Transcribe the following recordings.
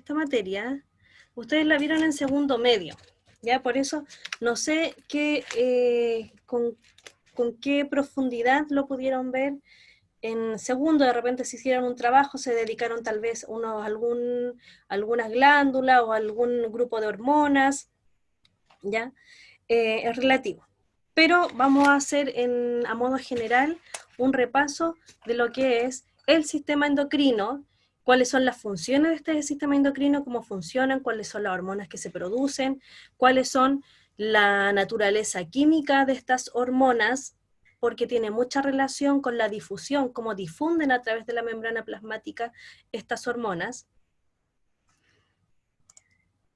esta materia, ustedes la vieron en segundo medio, ¿ya? Por eso no sé con qué profundidad lo pudieron ver en segundo. De repente se hicieron un trabajo, se dedicaron tal vez algunas glándulas o algún grupo de hormonas, ¿ya? Es relativo. Pero vamos a hacer a modo general un repaso de lo que es el sistema endocrino, cuáles son las funciones de este sistema endocrino, cómo funcionan, cuáles son las hormonas que se producen, cuáles son la naturaleza química de estas hormonas, porque tiene mucha relación con la difusión, cómo difunden a través de la membrana plasmática estas hormonas.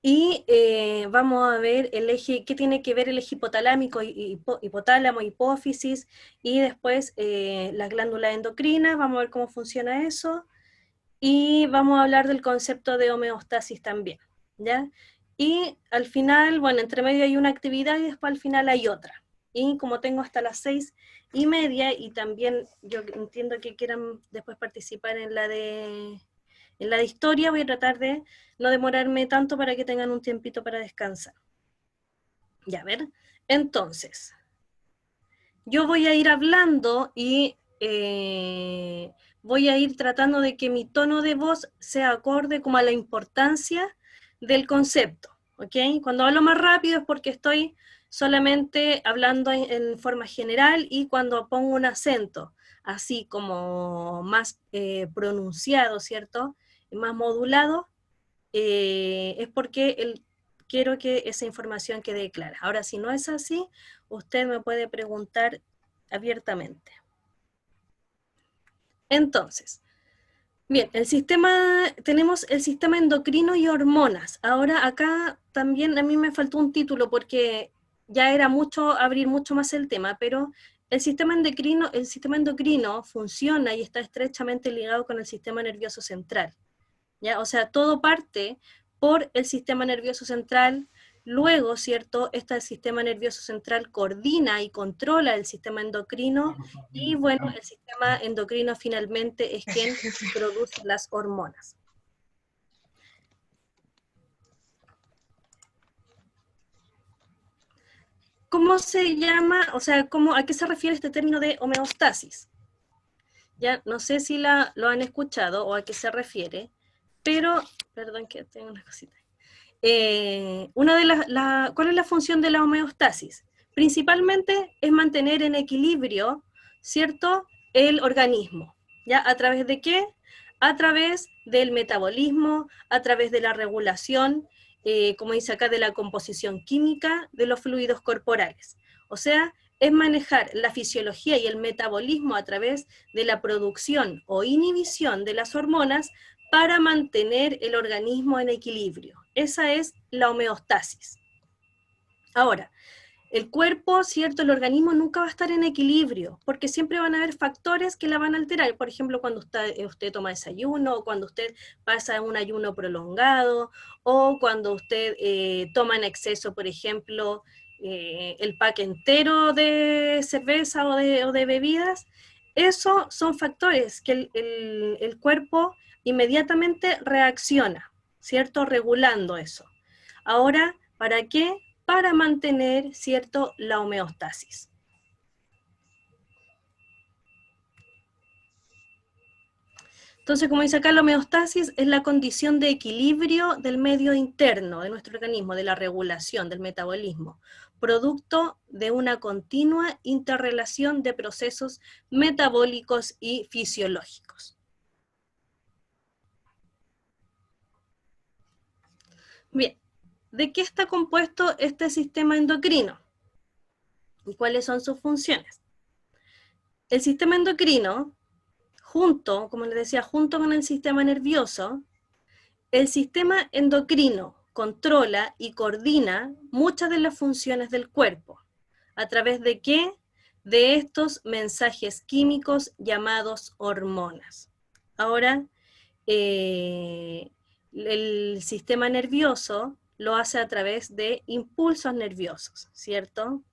Y vamos a ver el eje, qué tiene que ver el eje hipotalámico, hipotálamo, hipófisis, y después las glándulas endocrinas, vamos a ver cómo funciona eso, y vamos a hablar del concepto de homeostasis también, ¿ya? Y al final, bueno, entre medio hay una actividad y después al final hay otra. Y como tengo hasta las 6:30, y también yo entiendo que quieran después participar en la de historia, voy a tratar de no demorarme tanto para que tengan un tiempito para descansar. Ya, a ver, entonces, yo voy a ir hablando y voy a ir tratando de que mi tono de voz sea acorde como a la importancia del concepto, ¿ok? Cuando hablo más rápido es porque estoy solamente hablando en forma general, y cuando pongo un acento así como más pronunciado, ¿cierto? Más modulado, es porque quiero que esa información quede clara. Ahora, si no es así, usted me puede preguntar abiertamente. Entonces, bien, tenemos el sistema endocrino y hormonas. Ahora acá también a mí me faltó un título porque ya era abrir mucho más el tema, pero el sistema endocrino funciona y está estrechamente ligado con el sistema nervioso central, ¿ya? O sea, todo parte por el sistema nervioso central. Luego, ¿cierto? Este sistema nervioso central coordina y controla el sistema endocrino, y bueno, el sistema endocrino finalmente es quien produce las hormonas. ¿Cómo se llama, o sea, a qué se refiere este término de homeostasis? Ya, no sé si lo han escuchado o a qué se refiere, pero, perdón que tengo una cosita. ¿Cuál es la función de la homeostasis? Principalmente es mantener en equilibrio, ¿cierto?, el organismo. ¿Ya? ¿A través de qué? A través del metabolismo, a través de la regulación, como dice acá, de la composición química de los fluidos corporales. O sea, es manejar la fisiología y el metabolismo a través de la producción o inhibición de las hormonas para mantener el organismo en equilibrio. Esa es la homeostasis. Ahora, el cuerpo, ¿cierto? El organismo nunca va a estar en equilibrio, porque siempre van a haber factores que la van a alterar. Por ejemplo, cuando usted toma desayuno, o cuando usted pasa un ayuno prolongado, o cuando usted toma en exceso, por ejemplo, el pack entero de cerveza o de bebidas. Esos son factores que el cuerpo inmediatamente reacciona, ¿cierto? Regulando eso. Ahora, ¿para qué? Para mantener, ¿cierto?, la homeostasis. Entonces, como dice acá, la homeostasis es la condición de equilibrio del medio interno de nuestro organismo, de la regulación, del metabolismo, producto de una continua interrelación de procesos metabólicos y fisiológicos. Bien, ¿de qué está compuesto este sistema endocrino? ¿Y cuáles son sus funciones? El sistema endocrino, como les decía, junto con el sistema nervioso, el sistema endocrino controla y coordina muchas de las funciones del cuerpo. ¿A través de qué? De estos mensajes químicos llamados hormonas. Ahora, el sistema nervioso lo hace a través de impulsos nerviosos, ¿cierto?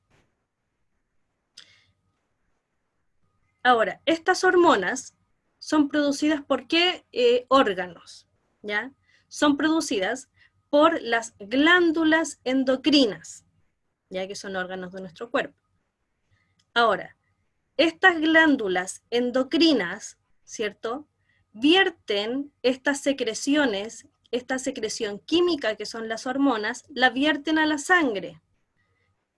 Ahora, estas hormonas son producidas por qué órganos, ¿ya? son producidas por las glándulas endocrinas, ya que son órganos de nuestro cuerpo. Ahora, estas glándulas endocrinas, ¿cierto?, vierten estas secreciones, esta secreción química que son las hormonas, la vierten a la sangre,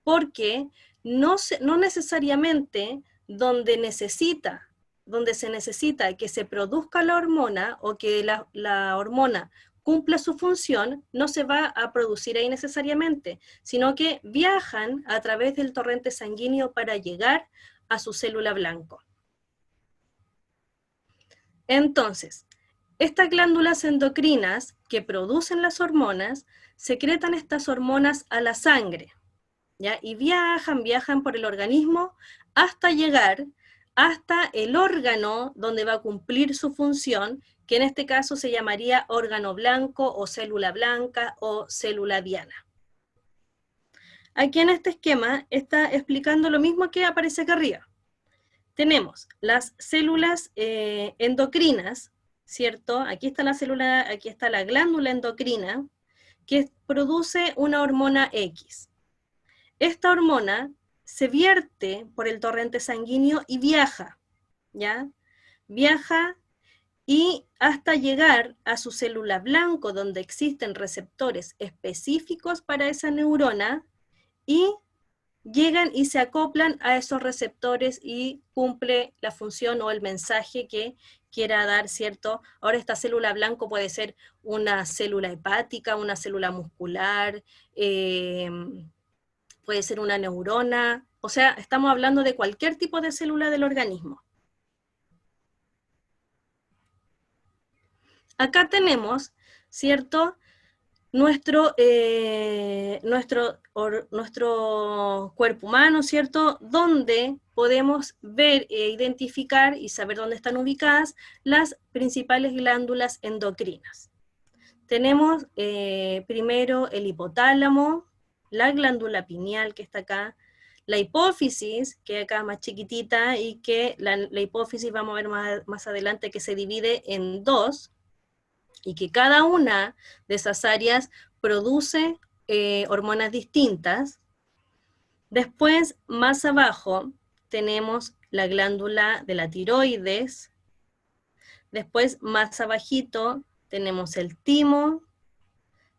porque no necesariamente donde se necesita que se produzca la hormona o que la hormona cumpla su función, no se va a producir ahí necesariamente, sino que viajan a través del torrente sanguíneo para llegar a su célula blanco. Entonces, estas glándulas endocrinas que producen las hormonas, secretan estas hormonas a la sangre, ¿ya? Y viajan por el organismo hasta llegar hasta el órgano donde va a cumplir su función, que en este caso se llamaría órgano blanco o célula blanca o célula diana. Aquí en este esquema está explicando lo mismo que aparece acá arriba. Tenemos las células endocrinas, ¿cierto? Aquí está la célula, aquí está la glándula endocrina, que produce una hormona X. Esta hormona se vierte por el torrente sanguíneo y viaja, ¿ya? Viaja y hasta llegar a su célula blanco, donde existen receptores específicos para esa neurona, y llegan y se acoplan a esos receptores y cumple la función o el mensaje que quiera dar, ¿cierto? Ahora esta célula blanco puede ser una célula hepática, una célula muscular, puede ser una neurona, o sea, estamos hablando de cualquier tipo de célula del organismo. Acá tenemos, ¿cierto?, nuestro cuerpo humano, ¿cierto?, donde podemos ver e identificar y saber dónde están ubicadas las principales glándulas endocrinas. Tenemos primero el hipotálamo, la glándula pineal que está acá, la hipófisis, que acá más chiquitita, y que la hipófisis vamos a ver más adelante que se divide en dos, y que cada una de esas áreas produce hormonas distintas. Después, más abajo, tenemos la glándula de la tiroides. Después, más abajito, tenemos el timo.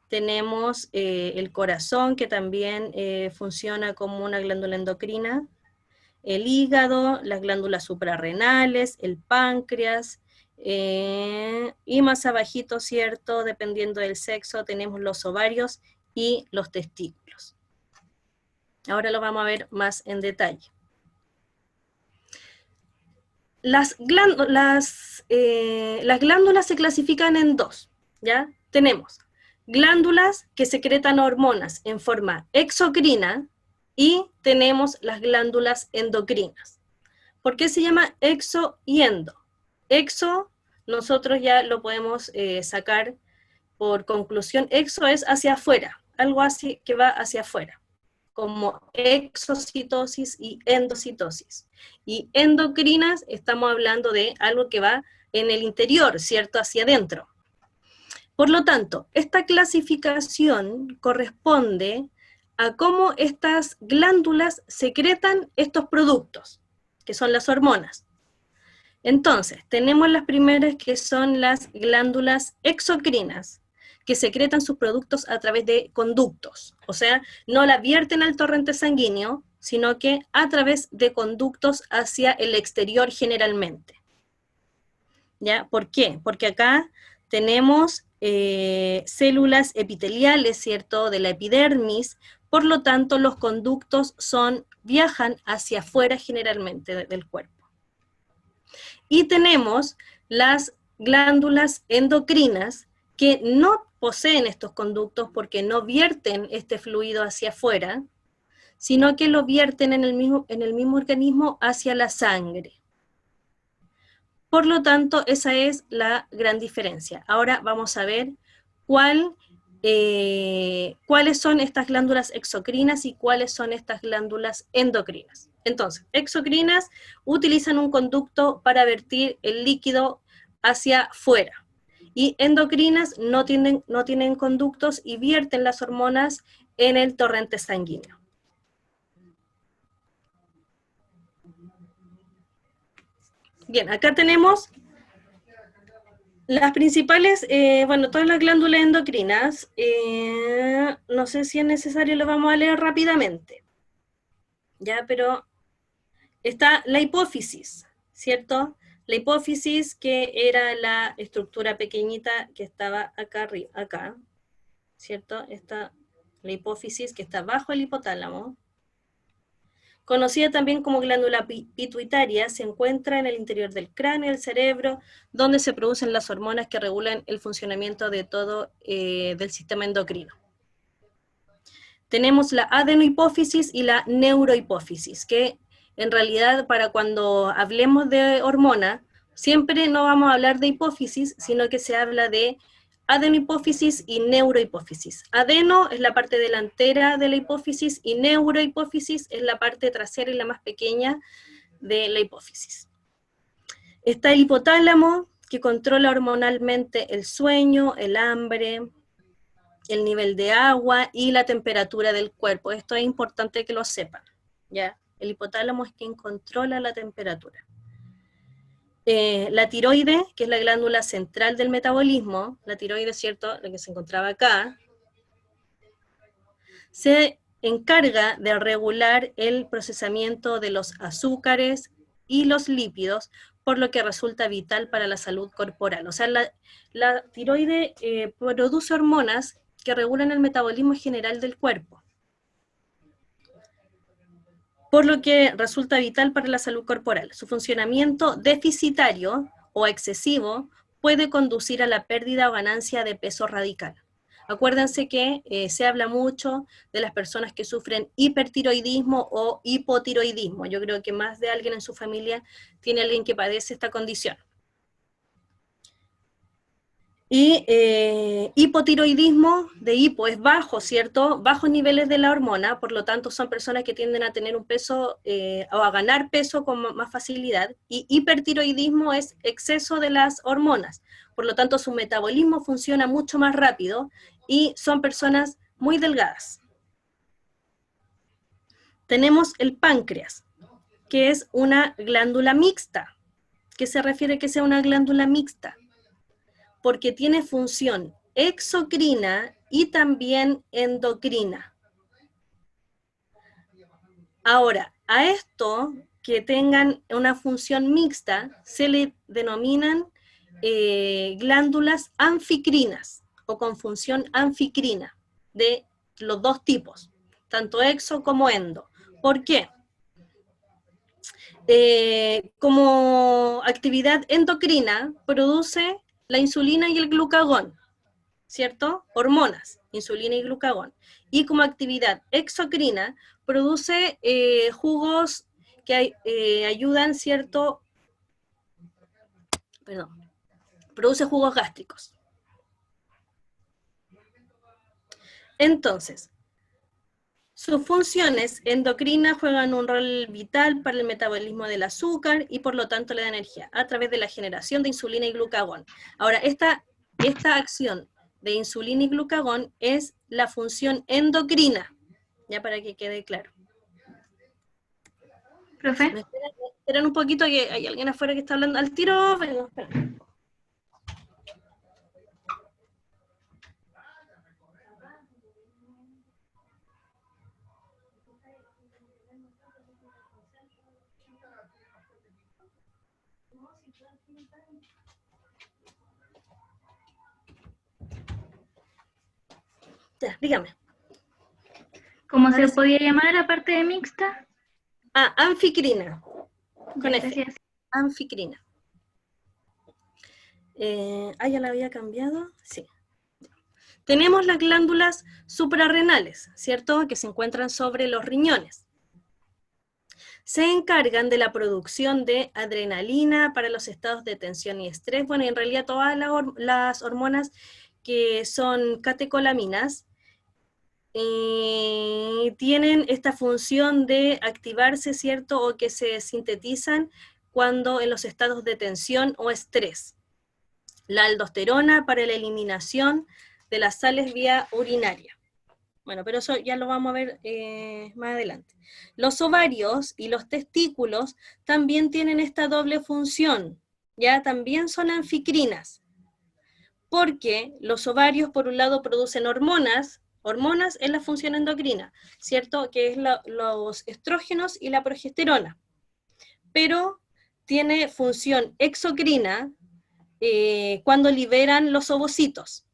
Tenemos el corazón, que también funciona como una glándula endocrina. El hígado, las glándulas suprarrenales, el páncreas, y más abajito, ¿cierto?, dependiendo del sexo, tenemos los ovarios y los testículos. Ahora lo vamos a ver más en detalle. Las glándulas se clasifican en dos, ¿ya? Tenemos glándulas que secretan hormonas en forma exocrina y tenemos las glándulas endocrinas. ¿Por qué se llama exo y endo? Exo, nosotros ya lo podemos sacar por conclusión. Exo es hacia afuera, algo así que va hacia afuera, como exocitosis y endocitosis. Y endocrinas, estamos hablando de algo que va en el interior, ¿cierto?, hacia adentro. Por lo tanto, esta clasificación corresponde a cómo estas glándulas secretan estos productos, que son las hormonas. Entonces, tenemos las primeras, que son las glándulas exocrinas, que secretan sus productos a través de conductos, o sea, no la vierten al torrente sanguíneo, sino que a través de conductos hacia el exterior generalmente. ¿Ya? ¿Por qué? Porque acá tenemos células epiteliales, ¿cierto?, de la epidermis, por lo tanto los conductos viajan hacia afuera generalmente del cuerpo. Y tenemos las glándulas endocrinas, que no poseen estos conductos porque no vierten este fluido hacia afuera, sino que lo vierten en el mismo organismo hacia la sangre. Por lo tanto, esa es la gran diferencia. Ahora vamos a ver cuáles son estas glándulas exocrinas y cuáles son estas glándulas endocrinas. Entonces, exocrinas utilizan un conducto para vertir el líquido hacia afuera. Y endocrinas no tienen conductos y vierten las hormonas en el torrente sanguíneo. Bien, acá tenemos las principales, bueno, todas las glándulas endocrinas. No sé si es necesario, lo vamos a leer rápidamente. Ya, pero está la hipófisis, ¿cierto? La hipófisis, que era la estructura pequeñita que estaba acá arriba, acá, ¿cierto? Está la hipófisis, que está bajo el hipotálamo. Conocida también como glándula pituitaria, se encuentra en el interior del cráneo, el cerebro, donde se producen las hormonas que regulan el funcionamiento de todo del sistema endocrino. Tenemos la adenohipófisis y la neurohipófisis, que en realidad para cuando hablemos de hormona, siempre no vamos a hablar de hipófisis, sino que se habla de adenohipófisis y neurohipófisis. Adeno es la parte delantera de la hipófisis y neurohipófisis es la parte trasera y la más pequeña de la hipófisis. Está el hipotálamo, que controla hormonalmente el sueño, el hambre, el nivel de agua y la temperatura del cuerpo. Esto es importante que lo sepan, ¿ya? El hipotálamo es quien controla la temperatura. La tiroide, que es la glándula central del metabolismo, la tiroide, ¿cierto?, la que se encontraba acá, se encarga de regular el procesamiento de los azúcares y los lípidos, por lo que resulta vital para la salud corporal. O sea, la tiroide produce hormonas que regulan el metabolismo general del cuerpo, por lo que resulta vital para la salud corporal. Su funcionamiento deficitario o excesivo puede conducir a la pérdida o ganancia de peso radical. Acuérdense que se habla mucho de las personas que sufren hipertiroidismo o hipotiroidismo. Yo creo que más de alguien en su familia tiene alguien que padece esta condición. Y hipotiroidismo, de hipo es bajo, ¿cierto? Bajos niveles de la hormona, por lo tanto son personas que tienden a tener un peso o a ganar peso con más facilidad. Y hipertiroidismo es exceso de las hormonas, por lo tanto su metabolismo funciona mucho más rápido y son personas muy delgadas. Tenemos el páncreas, que es una glándula mixta. ¿Qué se refiere a que sea una glándula mixta? Porque tiene función exocrina y también endocrina. Ahora, a esto que tengan una función mixta se le denominan glándulas anficrinas o con función anficrina, de los dos tipos, tanto exo como endo. ¿Por qué? Como actividad endocrina produce la insulina y el glucagón, ¿cierto? Hormonas, insulina y glucagón. Y como actividad exocrina produce jugos que ayudan, ¿cierto? Perdón, produce jugos gástricos. Entonces, sus funciones endocrinas juegan un rol vital para el metabolismo del azúcar y por lo tanto la energía, a través de la generación de insulina y glucagón. Ahora, esta acción de insulina y glucagón es la función endocrina, ya para que quede claro. ¿Profe? ¿Me esperan un poquito que hay alguien afuera que está hablando al tiro? Pero, espera. Ya, dígame. ¿Cómo Ahora se sí. podía llamar aparte de mixta? Ah, anficrina. Con Ya, F. gracias. Anficrina. ¿Ya la había cambiado? Sí. Tenemos las glándulas suprarrenales, ¿cierto? Que se encuentran sobre los riñones. Se encargan de la producción de adrenalina para los estados de tensión y estrés. Bueno, en realidad todas las hormonas que son catecolaminas tienen esta función de activarse, ¿cierto? O que se sintetizan cuando en los estados de tensión o estrés. La aldosterona para la eliminación de las sales vía urinaria. Bueno, pero eso ya lo vamos a ver más adelante. Los ovarios y los testículos también tienen esta doble función, ya también son anficrinas, porque los ovarios por un lado producen hormonas es la función endocrina, ¿cierto? Que es los estrógenos y la progesterona, pero tiene función exocrina cuando liberan los ovocitos.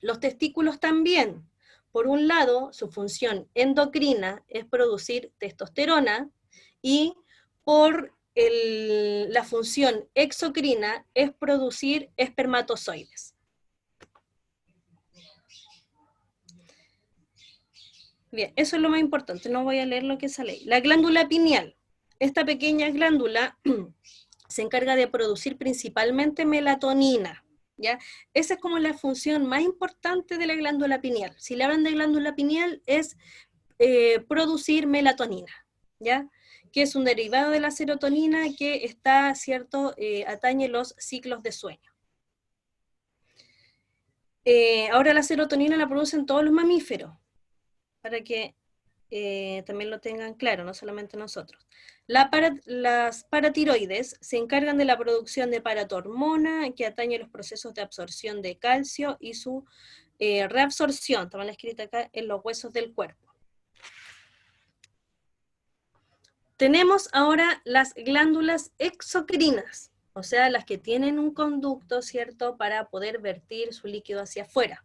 Los testículos también. Por un lado, su función endocrina es producir testosterona y por la función exocrina es producir espermatozoides. Bien, eso es lo más importante, no voy a leer lo que sale ahí. La glándula pineal. Esta pequeña glándula se encarga de producir principalmente melatonina, ¿ya? Esa es como la función más importante de la glándula pineal. Si le hablan de glándula pineal es producir melatonina, ¿ya? Que es un derivado de la serotonina que está, ¿cierto?, atañe los ciclos de sueño. Ahora la serotonina la producen todos los mamíferos, para que también lo tengan claro, no solamente nosotros. Las paratiroides se encargan de la producción de paratormona, que atañe los procesos de absorción de calcio y su reabsorción, también la escrita acá, en los huesos del cuerpo. Tenemos ahora las glándulas exocrinas, o sea, las que tienen un conducto, ¿cierto?, para poder vertir su líquido hacia afuera.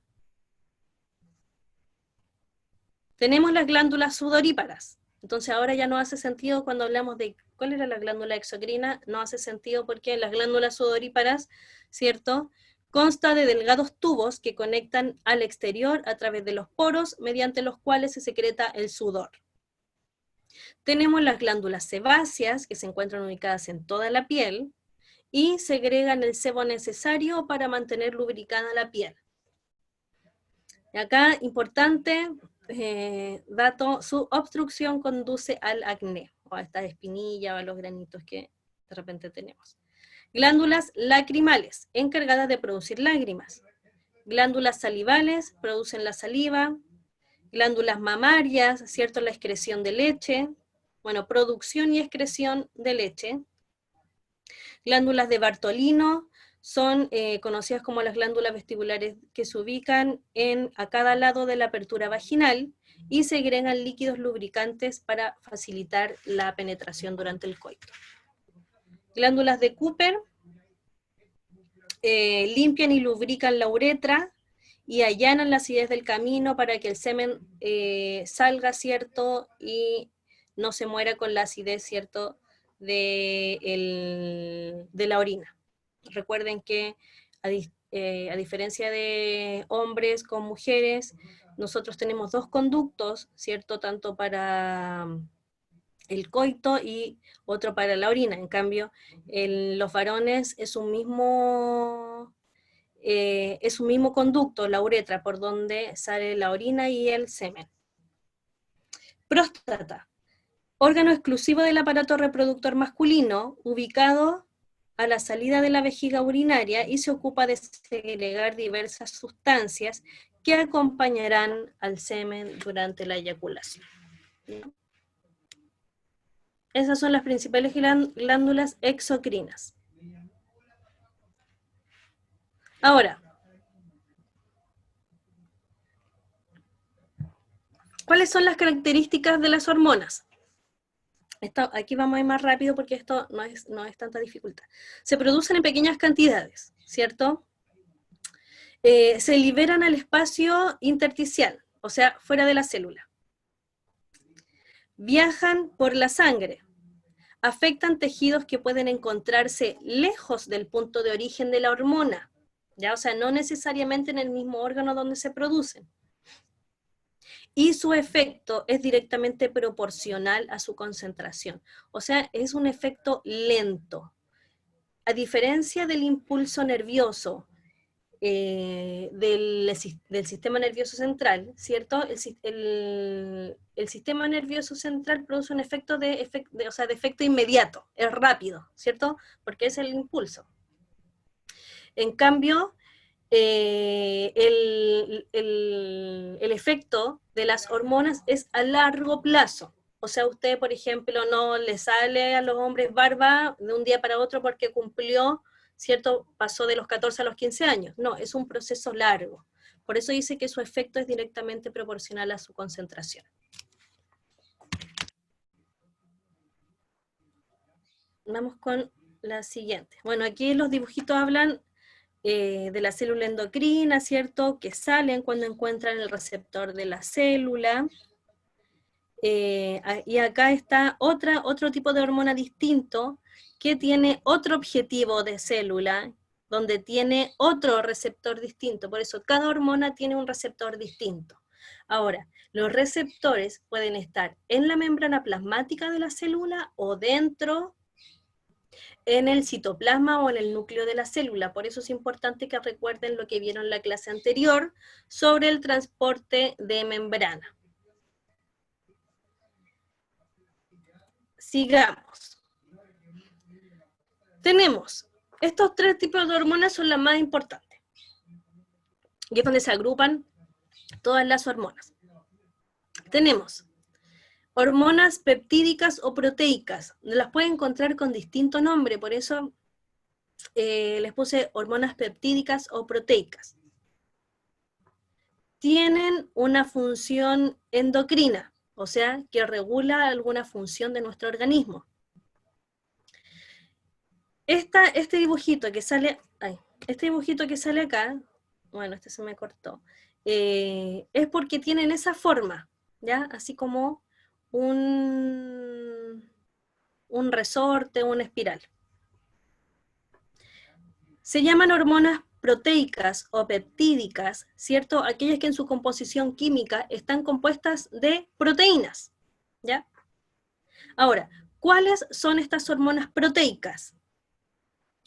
Tenemos las glándulas sudoríparas. Entonces ahora ya no hace sentido cuando hablamos de cuál era la glándula exocrina, no hace sentido porque las glándulas sudoríparas, ¿cierto?, consta de delgados tubos que conectan al exterior a través de los poros, mediante los cuales se secreta el sudor. Tenemos las glándulas sebáceas, que se encuentran ubicadas en toda la piel, y segregan el sebo necesario para mantener lubricada la piel. Y acá, importante dato, su obstrucción conduce al acné, o a estas espinillas, o a los granitos que de repente tenemos. Glándulas lacrimales, encargadas de producir lágrimas. Glándulas salivales, producen la saliva. Glándulas mamarias, ¿cierto?, la excreción de leche. Bueno, producción y excreción de leche. Glándulas de Bartolino son conocidas como las glándulas vestibulares, que se ubican a cada lado de la apertura vaginal y segregan líquidos lubricantes para facilitar la penetración durante el coito. Glándulas de Cooper limpian y lubrican la uretra y allanan la acidez del camino para que el semen salga, ¿cierto?, y no se muera con la acidez, ¿cierto?, de la orina. Recuerden que a diferencia de hombres con mujeres, nosotros tenemos dos conductos, ¿cierto?, tanto para el coito y otro para la orina. En cambio, en los varones es un mismo conducto, la uretra, por donde sale la orina y el semen. Próstata, órgano exclusivo del aparato reproductor masculino, ubicado a la salida de la vejiga urinaria y se ocupa de segregar diversas sustancias que acompañarán al semen durante la eyaculación. Esas son las principales glándulas exocrinas. Ahora, ¿cuáles son las características de las hormonas? Aquí vamos a ir más rápido porque esto no es tanta dificultad. Se producen en pequeñas cantidades, ¿cierto? Se liberan al espacio intersticial, o sea, fuera de la célula. Viajan por la sangre. Afectan tejidos que pueden encontrarse lejos del punto de origen de la hormona, ¿ya? O sea, no necesariamente en el mismo órgano donde se producen. Y su efecto es directamente proporcional a su concentración. O sea, es un efecto lento. A diferencia del impulso nervioso del sistema nervioso central, ¿cierto? El sistema nervioso central produce un efecto de efecto inmediato, es rápido, ¿cierto? Porque es el impulso. En cambio, el efecto de las hormonas es a largo plazo. O sea, usted, por ejemplo, no le sale a los hombres barba de un día para otro porque cumplió, ¿cierto? Pasó de los 14 a los 15 años. No, es un proceso largo. Por eso dice que su efecto es directamente proporcional a su concentración. Vamos con la siguiente. Bueno, aquí los dibujitos hablan de la célula endocrina, ¿cierto? Que salen cuando encuentran el receptor de la célula. Y acá está otro tipo de hormona distinto que tiene otro objetivo de célula, donde tiene otro receptor distinto. Por eso cada hormona tiene un receptor distinto. Ahora, los receptores pueden estar en la membrana plasmática de la célula o dentro en el citoplasma o en el núcleo de la célula. Por eso es importante que recuerden lo que vieron en la clase anterior sobre el transporte de membrana. Sigamos. Tenemos estos tres tipos de hormonas, son las más importantes. Y es donde se agrupan todas las hormonas. Tenemos hormonas peptídicas o proteicas. Las pueden encontrar con distinto nombre, por eso les puse hormonas peptídicas o proteicas. Tienen una función endocrina, o sea, que regula alguna función de nuestro organismo. Este dibujito que sale acá, bueno, este se me cortó, es porque tienen esa forma, ¿ya? Así como un resorte, una espiral. Se llaman hormonas proteicas o peptídicas, ¿cierto? Aquellas que en su composición química están compuestas de proteínas, ¿ya? Ahora, ¿cuáles son estas hormonas proteicas?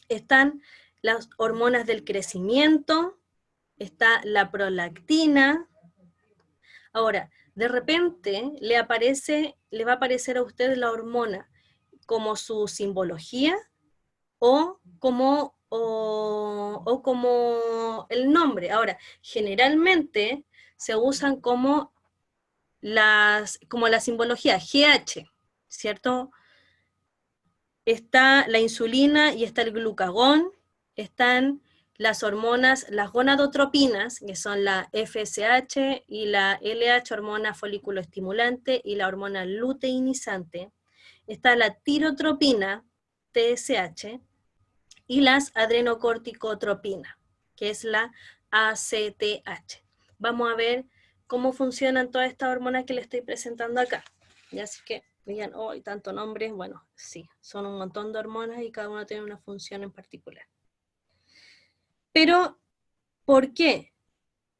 Están las hormonas del crecimiento, está la prolactina. Ahora, de repente le va a aparecer a usted la hormona como su simbología o como el nombre. Ahora, generalmente se usan como la simbología GH, ¿cierto? Está la insulina y está el glucagón, están las hormonas, las gonadotropinas, que son la FSH y la LH, hormona folículo estimulante, y la hormona luteinizante. Está la tirotropina, TSH, y las adrenocorticotropinas, que es la ACTH. Vamos a ver cómo funcionan todas estas hormonas que les estoy presentando acá. Y así que digan, oh, hay tanto nombre. Bueno, sí, son un montón de hormonas y cada una tiene una función en particular. Pero, ¿por qué?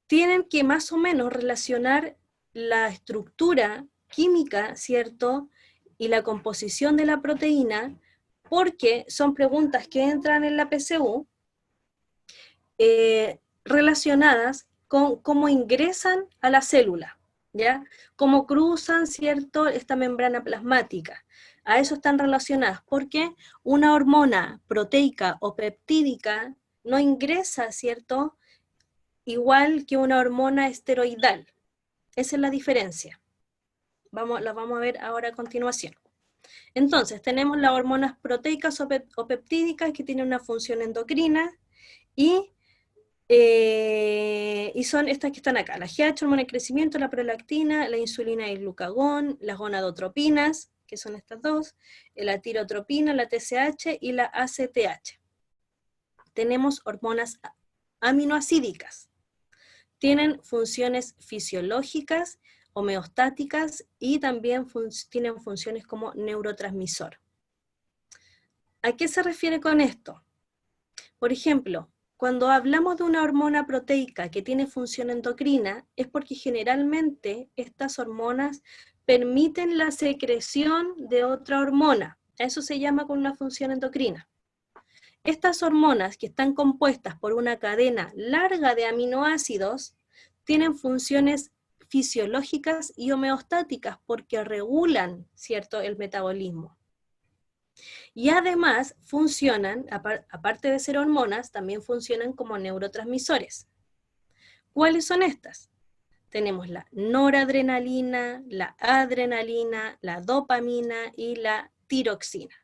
Tienen que más o menos relacionar la estructura química, ¿cierto? Y la composición de la proteína, porque son preguntas que entran en la PSU relacionadas con cómo ingresan a la célula, ¿ya? Cómo cruzan, ¿cierto?, esta membrana plasmática. A eso están relacionadas, porque una hormona proteica o peptídica no ingresa, ¿cierto?, igual que una hormona esteroidal. Esa es la diferencia. La vamos a ver ahora a continuación. Entonces, tenemos las hormonas proteicas o peptídicas que tienen una función endocrina y son estas que están acá, la GH, hormona de crecimiento, la prolactina, la insulina y el glucagón, las gonadotropinas, que son estas dos, la tirotropina, la TSH y la ACTH. Tenemos hormonas aminoacídicas. Tienen funciones fisiológicas, homeostáticas y también tienen funciones como neurotransmisor. ¿A qué se refiere con esto? Por ejemplo, cuando hablamos de una hormona proteica que tiene función endocrina, es porque generalmente estas hormonas permiten la secreción de otra hormona. Eso se llama con una función endocrina. Estas hormonas, que están compuestas por una cadena larga de aminoácidos, tienen funciones fisiológicas y homeostáticas porque regulan, ¿cierto?, el metabolismo. Y además funcionan, aparte de ser hormonas, también funcionan como neurotransmisores. ¿Cuáles son estas? Tenemos la noradrenalina, la adrenalina, la dopamina y la tiroxina.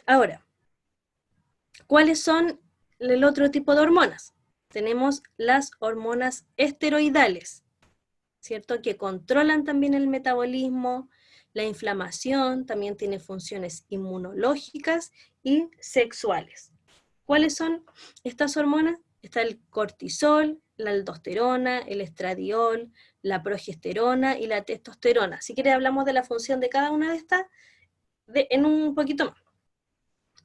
Ahora, ¿cuáles son el otro tipo de hormonas? Tenemos las hormonas esteroidales, ¿cierto? Que controlan también el metabolismo, la inflamación, también tiene funciones inmunológicas y sexuales. ¿Cuáles son estas hormonas? Está el cortisol, la aldosterona, el estradiol, la progesterona y la testosterona. Si quiere hablamos de la función de cada una de estas en un poquito más.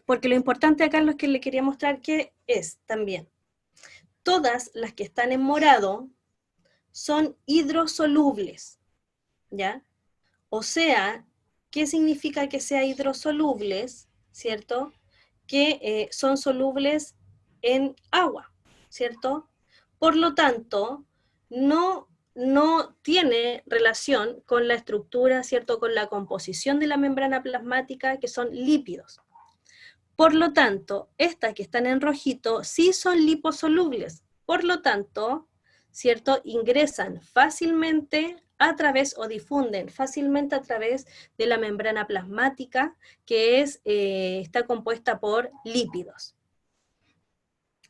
Porque lo importante acá es lo que le quería mostrar que es también. Todas las que están en morado son hidrosolubles, ¿ya? O sea, ¿qué significa que sea hidrosolubles? ¿Cierto? Que son solubles en agua, ¿cierto? Por lo tanto, no tiene relación con la estructura, ¿cierto? Con la composición de la membrana plasmática, que son lípidos. Por lo tanto, estas que están en rojito sí son liposolubles. Por lo tanto, ¿cierto? Ingresan fácilmente a través o difunden fácilmente a través de la membrana plasmática, que está compuesta por lípidos.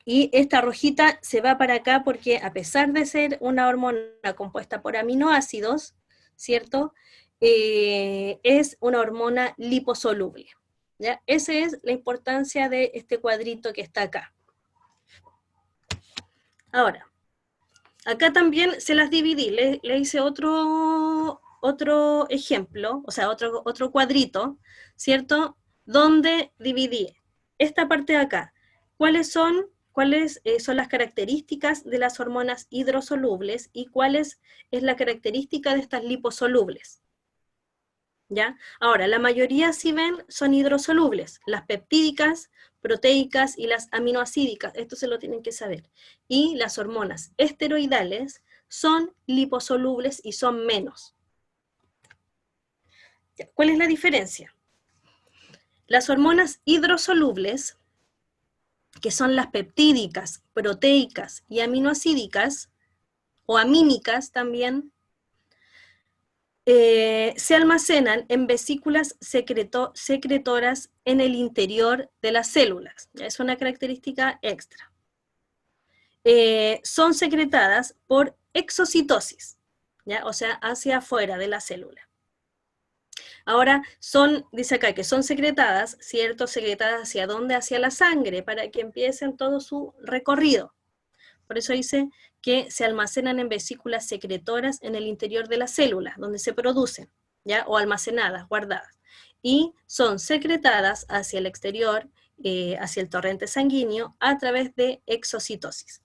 Y esta rojita se va para acá porque a pesar de ser una hormona compuesta por aminoácidos, ¿cierto? Es una hormona liposoluble. ¿Ya? Esa es la importancia de este cuadrito que está acá. Ahora, acá también se las dividí, le hice otro ejemplo, o sea, otro cuadrito, ¿cierto? Donde dividí esta parte de acá. ¿Cuáles son las características de las hormonas hidrosolubles y cuáles es la característica de estas liposolubles? ¿Ya? Ahora, la mayoría, si ven, son hidrosolubles, las peptídicas, proteicas y las aminoácidicas, esto se lo tienen que saber. Y las hormonas esteroidales son liposolubles y son menos. ¿Cuál es la diferencia? Las hormonas hidrosolubles, que son las peptídicas, proteicas y aminoácidicas, o amínicas también, se almacenan en vesículas secretoras en el interior de las células. Es una característica extra. Son secretadas por exocitosis, ¿ya? O sea, hacia afuera de la célula. Ahora, dice acá que son secretadas, ¿cierto? Secretadas hacia dónde? Hacia la sangre, para que empiecen todo su recorrido. Por eso dice que se almacenan en vesículas secretoras en el interior de la célula, donde se producen, ¿ya? O almacenadas, guardadas. Y son secretadas hacia el exterior, hacia el torrente sanguíneo, a través de exocitosis.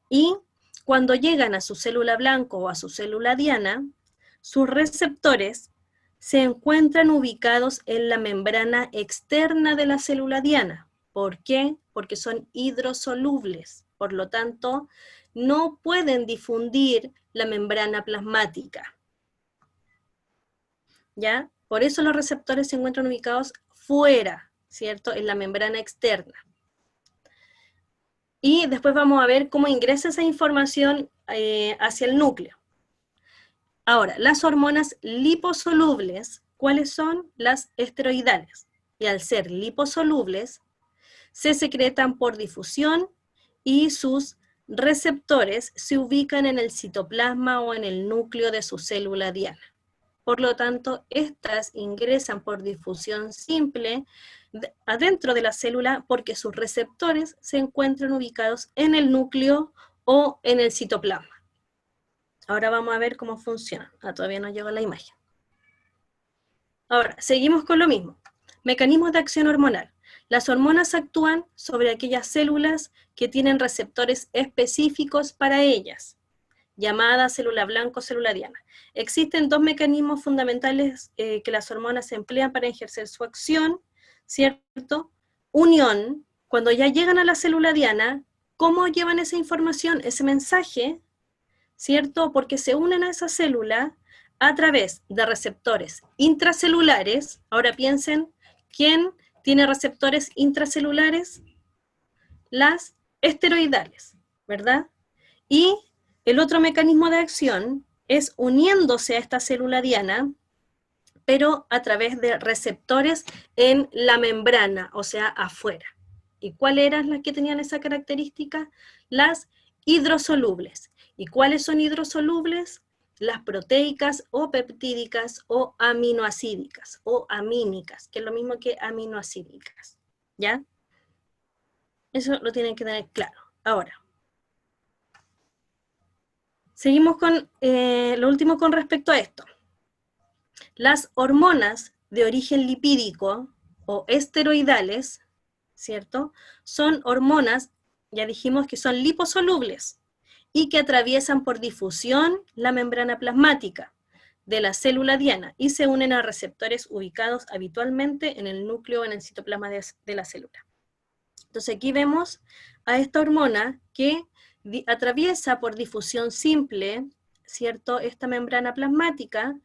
Y cuando llegan a su célula blanco o a su célula diana, sus receptores se encuentran ubicados en la membrana externa de la célula diana. ¿Por qué? Porque son hidrosolubles. Por lo tanto, no pueden difundir la membrana plasmática. ¿Ya? Por eso los receptores se encuentran ubicados fuera, ¿cierto? En la membrana externa. Y después vamos a ver cómo ingresa esa información hacia el núcleo. Ahora, las hormonas liposolubles, ¿cuáles son? Las esteroidales. Y al ser liposolubles, se secretan por difusión y sus receptores se ubican en el citoplasma o en el núcleo de su célula diana. Por lo tanto, estas ingresan por difusión simple adentro de la célula porque sus receptores se encuentran ubicados en el núcleo o en el citoplasma. Ahora vamos a ver cómo funciona. Todavía no llegó la imagen. Ahora, seguimos con lo mismo. Mecanismos de acción hormonal. Las hormonas actúan sobre aquellas células que tienen receptores específicos para ellas, llamadas célula blanca o célula diana. Existen dos mecanismos fundamentales que las hormonas emplean para ejercer su acción, ¿cierto? Unión, cuando ya llegan a la célula diana, ¿cómo llevan esa información, ese mensaje? ¿Cierto? Porque se unen a esa célula a través de receptores intracelulares. Ahora piensen, ¿quién tiene receptores intracelulares? Las esteroidales, ¿verdad? Y el otro mecanismo de acción es uniéndose a esta célula diana, pero a través de receptores en la membrana, o sea, afuera. ¿Y cuáles eran las que tenían esa característica? Las hidrosolubles. ¿Y cuáles son hidrosolubles? Las proteicas o peptídicas o aminoacídicas o amínicas, que es lo mismo que aminoacídicas, ¿ya? Eso lo tienen que tener claro. Ahora, seguimos con lo último con respecto a esto. Las hormonas de origen lipídico o esteroidales, ¿cierto? Son hormonas, ya dijimos que son liposolubles y que atraviesan por difusión la membrana plasmática de la célula diana y se unen a receptores ubicados habitualmente en el núcleo o en el citoplasma de la célula. Entonces aquí vemos a esta hormona que atraviesa por difusión simple, ¿cierto?, esta membrana plasmática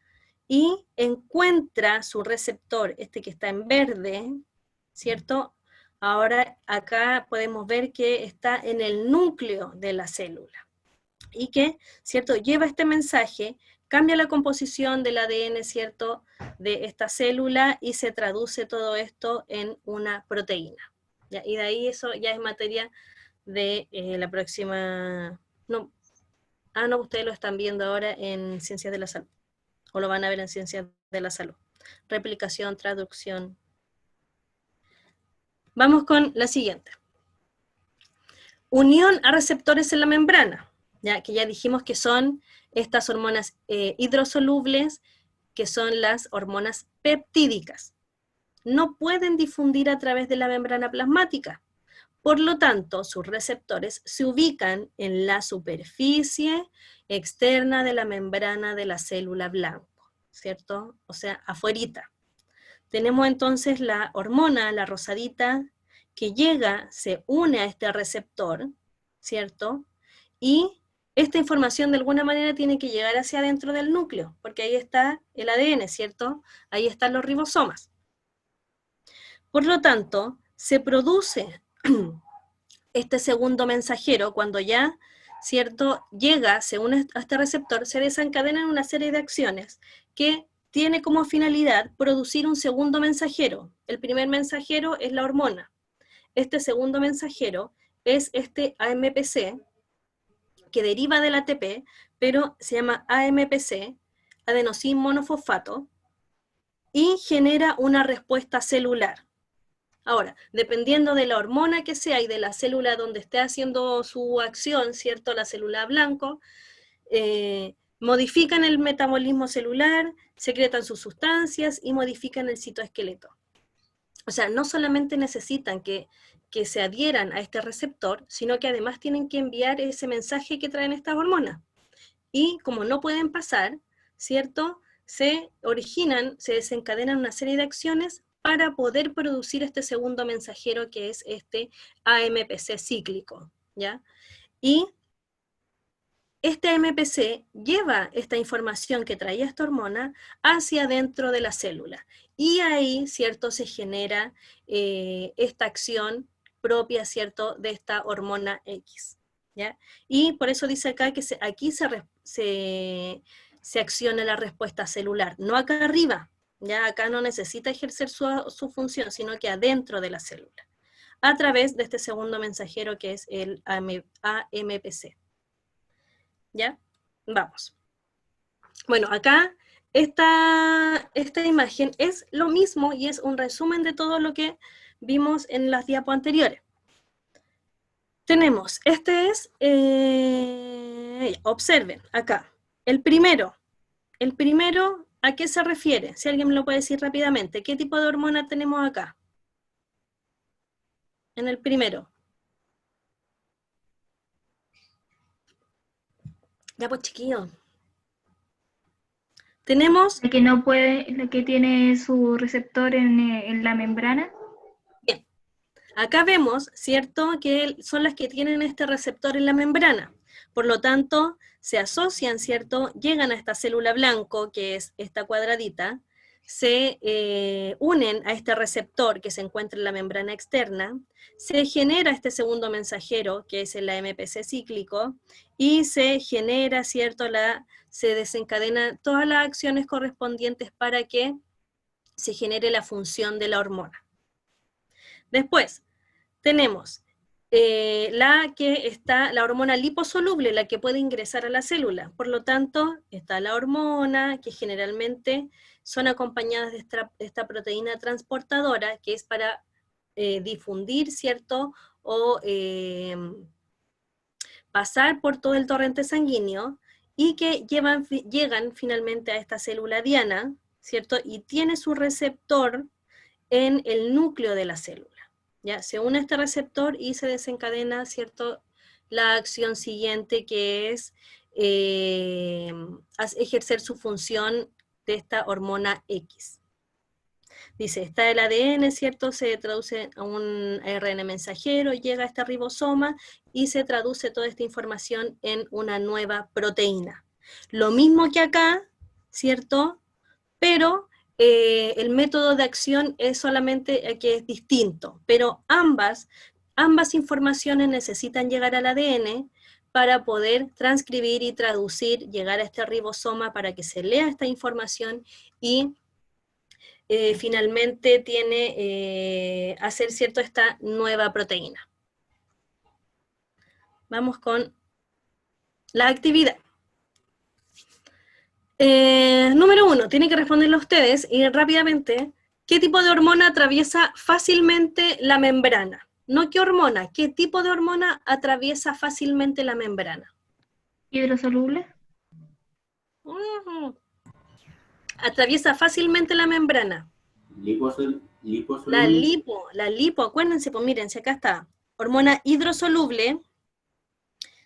y encuentra su receptor, este que está en verde, ¿cierto? Ahora acá podemos ver que está en el núcleo de la célula y que, ¿cierto?, lleva este mensaje, cambia la composición del ADN, ¿cierto?, de esta célula y se traduce todo esto en una proteína. ¿Ya? Y de ahí eso ya es materia de la próxima... No, ustedes lo están viendo ahora en Ciencias de la Salud, o lo van a ver en Ciencias de la Salud. Replicación, traducción. Vamos con la siguiente. Unión a receptores en la membrana, ¿ya? Que ya dijimos que son estas hormonas hidrosolubles, que son las hormonas peptídicas. No pueden difundir a través de la membrana plasmática. Por lo tanto, sus receptores se ubican en la superficie externa de la membrana de la célula blanco, ¿cierto? O sea, afuerita. Tenemos entonces la hormona, la rosadita, que llega, se une a este receptor, ¿cierto? Y esta información de alguna manera tiene que llegar hacia adentro del núcleo, porque ahí está el ADN, ¿cierto? Ahí están los ribosomas. Por lo tanto, se produce este segundo mensajero cuando ya, ¿cierto?, llega, se une a este receptor, se desencadenan una serie de acciones que tiene como finalidad producir un segundo mensajero. El primer mensajero es la hormona. Este segundo mensajero es este AMPC, que deriva del ATP, pero se llama AMPC, adenosín monofosfato, y genera una respuesta celular. Ahora, dependiendo de la hormona que sea y de la célula donde esté haciendo su acción, ¿cierto?, la célula blanco, modifican el metabolismo celular, secretan sus sustancias y modifican el citoesqueleto. O sea, no solamente necesitan que se adhieran a este receptor, sino que además tienen que enviar ese mensaje que traen estas hormonas. Y como no pueden pasar, ¿cierto?, se desencadenan una serie de acciones para poder producir este segundo mensajero que es este AMPC cíclico, ¿ya? Y este AMPC lleva esta información que traía esta hormona hacia dentro de la célula. Y ahí, ¿cierto?, se genera esta acción propia, ¿cierto?, de esta hormona X, ¿ya? Y por eso dice acá que aquí se acciona la respuesta celular, no acá arriba, ya acá no necesita ejercer su función, sino que adentro de la célula, a través de este segundo mensajero que es el AMPC. ¿Ya? Vamos. Bueno, acá esta imagen es lo mismo y es un resumen de todo lo que vimos en las diapos anteriores. Tenemos, observen acá, el primero, ¿a qué se refiere? Si alguien me lo puede decir rápidamente, ¿qué tipo de hormona tenemos acá? En el primero. Ya pues, chiquillos. Tenemos... La que no puede, la que tiene su receptor en la membrana. Bien. Acá vemos, ¿cierto?, que son las que tienen este receptor en la membrana. Por lo tanto, se asocian, ¿cierto? Llegan a esta célula blanco, que es esta cuadradita, se unen a este receptor que se encuentra en la membrana externa, se genera este segundo mensajero, que es el AMPC cíclico, y se genera, ¿cierto? Se desencadena todas las acciones correspondientes para que se genere la función de la hormona. Después, tenemos la hormona liposoluble, la que puede ingresar a la célula. Por lo tanto, está la hormona, que generalmente son acompañadas de esta proteína transportadora, que es para difundir, ¿cierto? O pasar por todo el torrente sanguíneo, y que llegan finalmente a esta célula diana, ¿cierto? Y tiene su receptor en el núcleo de la célula. ¿Ya? Se une a este receptor y se desencadena, ¿cierto?, la acción siguiente, que es ejercer su función de esta hormona X. Dice, está el ADN, ¿cierto? Se traduce a un ARN mensajero, llega a este ribosoma y se traduce toda esta información en una nueva proteína. Lo mismo que acá, ¿cierto? Pero el método de acción es solamente que es distinto, pero ambas informaciones necesitan llegar al ADN para poder transcribir y traducir, llegar a este ribosoma para que se lea esta información y finalmente hacer, ¿cierto?, esta nueva proteína. Vamos con la actividad. Número 1, tienen que responderlo ustedes y rápidamente. ¿Qué tipo de hormona atraviesa fácilmente la membrana? No qué hormona, ¿qué tipo de hormona atraviesa fácilmente la membrana? ¿Hidrosoluble? Atraviesa fácilmente la membrana. Liposoluble. La lipo, acuérdense, pues miren, si acá está. Hormona hidrosoluble,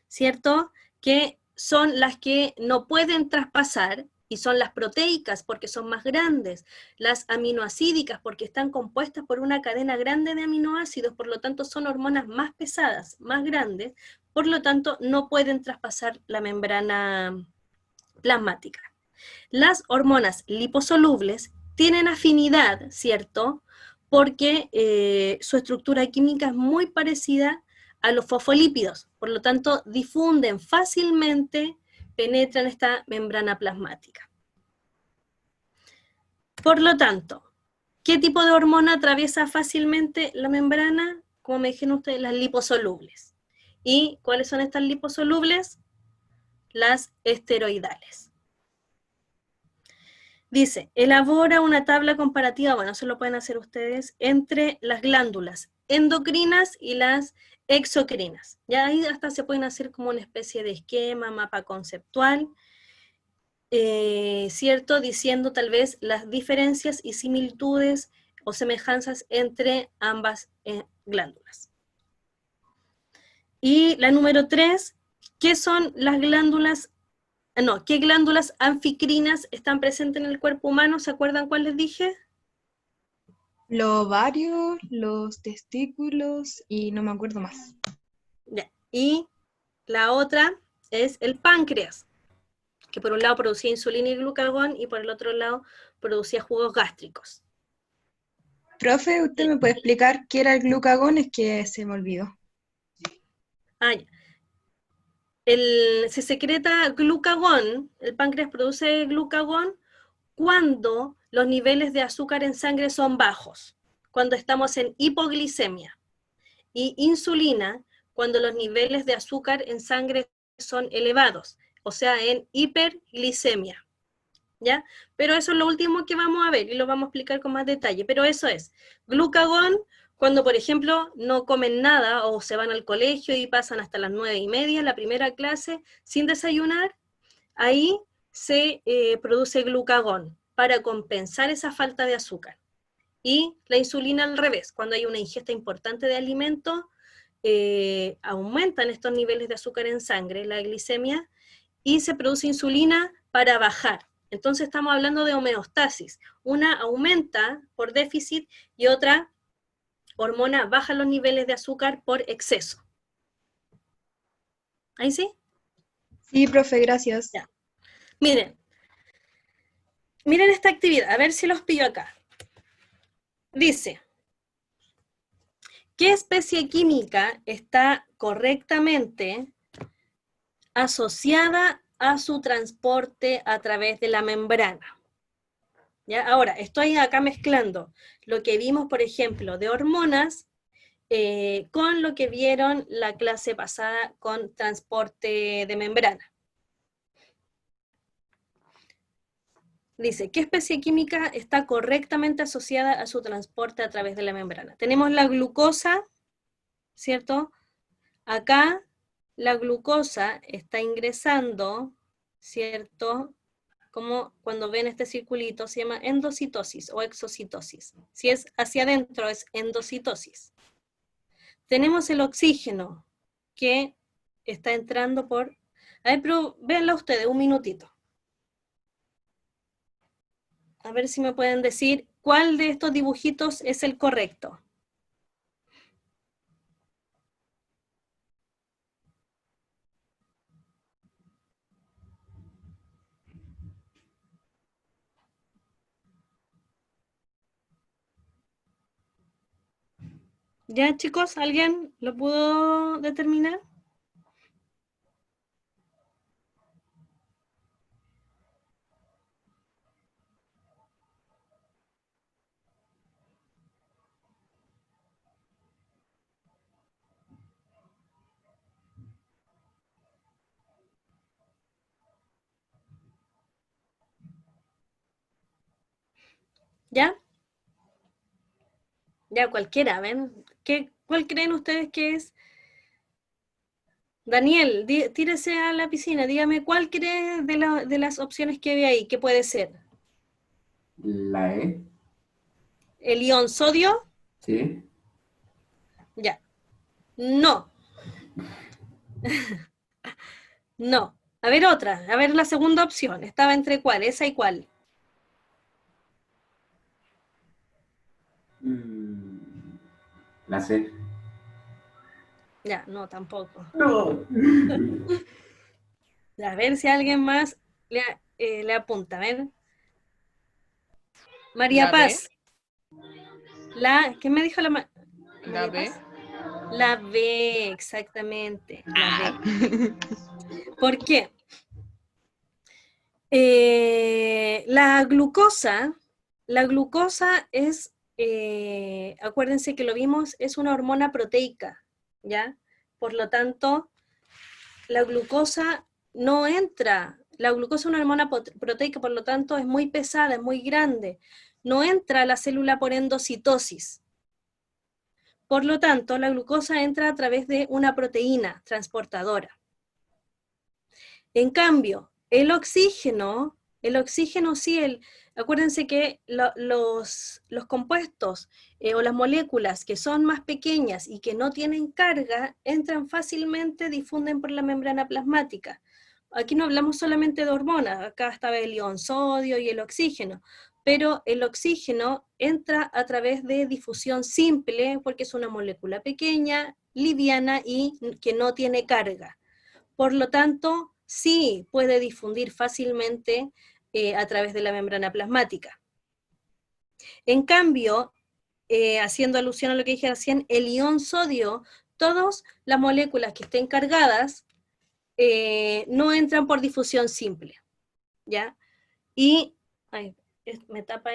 ¿cierto? Que son las que no pueden traspasar, y son las proteicas porque son más grandes, las aminoacídicas porque están compuestas por una cadena grande de aminoácidos, por lo tanto son hormonas más pesadas, más grandes, por lo tanto no pueden traspasar la membrana plasmática. Las hormonas liposolubles tienen afinidad, ¿cierto? Porque su estructura química es muy parecida a los fosfolípidos, por lo tanto difunden fácilmente, penetran esta membrana plasmática. Por lo tanto, ¿qué tipo de hormona atraviesa fácilmente la membrana? Como me dijeron ustedes, las liposolubles. ¿Y cuáles son estas liposolubles? Las esteroidales. Dice, elabora una tabla comparativa, bueno, eso lo pueden hacer ustedes, entre las glándulas endocrinas y las exocrinas. Ya ahí hasta se pueden hacer como una especie de esquema, mapa conceptual, ¿cierto? Diciendo tal vez las diferencias y similitudes o semejanzas entre ambas glándulas. Y la número 3, ¿qué son las glándulas? ¿Qué glándulas anficrinas están presentes en el cuerpo humano? ¿Se acuerdan cuál les dije? Los ovarios, los testículos y no me acuerdo más. Ya. Y la otra es el páncreas, que por un lado producía insulina y glucagón y por el otro lado producía jugos gástricos. Profe, ¿usted me puede explicar qué era el glucagón? Es que se me olvidó. Ah, ya. Se secreta glucagón, el páncreas produce glucagón cuando los niveles de azúcar en sangre son bajos, cuando estamos en hipoglicemia, y insulina cuando los niveles de azúcar en sangre son elevados, o sea, en hiperglicemia, ¿ya? Pero eso es lo último que vamos a ver y lo vamos a explicar con más detalle, pero eso es, glucagón cuando, por ejemplo, no comen nada o se van al colegio y pasan hasta las 9:30, la primera clase, sin desayunar, ahí se produce glucagón para compensar esa falta de azúcar. Y la insulina al revés, cuando hay una ingesta importante de alimento, aumentan estos niveles de azúcar en sangre, la glicemia, y se produce insulina para bajar. Entonces estamos hablando de homeostasis. Una aumenta por déficit y otra hormona baja los niveles de azúcar por exceso. ¿Ahí sí? Sí, profe, gracias. Ya. Miren esta actividad, a ver si los pillo acá. Dice, ¿qué especie química está correctamente asociada a su transporte a través de la membrana? ¿Ya? Ahora, estoy acá mezclando lo que vimos, por ejemplo, de hormonas con lo que vieron la clase pasada con transporte de membrana. Dice, ¿qué especie química está correctamente asociada a su transporte a través de la membrana? Tenemos la glucosa, ¿cierto? Acá la glucosa está ingresando, ¿cierto? Como cuando ven este circulito, se llama endocitosis o exocitosis. Si es hacia adentro, es endocitosis. Tenemos el oxígeno, que está entrando por... A ver, pero véanlo ustedes, un minutito. A ver si me pueden decir cuál de estos dibujitos es el correcto. ¿Ya, chicos? ¿Alguien lo pudo determinar? ¿Ya? Ya, cualquiera, ¿ven? ¿Cuál creen ustedes que es? Daniel, tírese a la piscina, dígame cuál cree de las opciones que ve ahí, ¿qué puede ser? La E, ¿El ion sodio? ¿sí? Ya. No, no. A ver otra, a ver la segunda opción. Estaba entre cuál, esa y cuál. La C. Ya, no, tampoco. No. A ver si alguien más le apunta. A ver. María ¿La B? Paz. ¿Qué me dijo la ¿La María B? Paz? La B, exactamente. La Ah. B. ¿Por qué? La glucosa es, acuérdense que lo vimos, es una hormona proteica, ¿ya? Por lo tanto, la glucosa no entra, la glucosa es una hormona proteica, por lo tanto es muy pesada, es muy grande, no entra a la célula por endocitosis. Por lo tanto, la glucosa entra a través de una proteína transportadora. En cambio, el oxígeno sí, acuérdense que los compuestos o las moléculas que son más pequeñas y que no tienen carga, entran fácilmente, difunden por la membrana plasmática. Aquí no hablamos solamente de hormonas, acá estaba el ion sodio y el oxígeno, pero el oxígeno entra a través de difusión simple porque es una molécula pequeña, liviana y que no tiene carga. Por lo tanto, sí puede difundir fácilmente a través de la membrana plasmática. En cambio, haciendo alusión a lo que dije recién, el ion sodio, todas las moléculas que estén cargadas no entran por difusión simple, ¿ya? Y, me tapa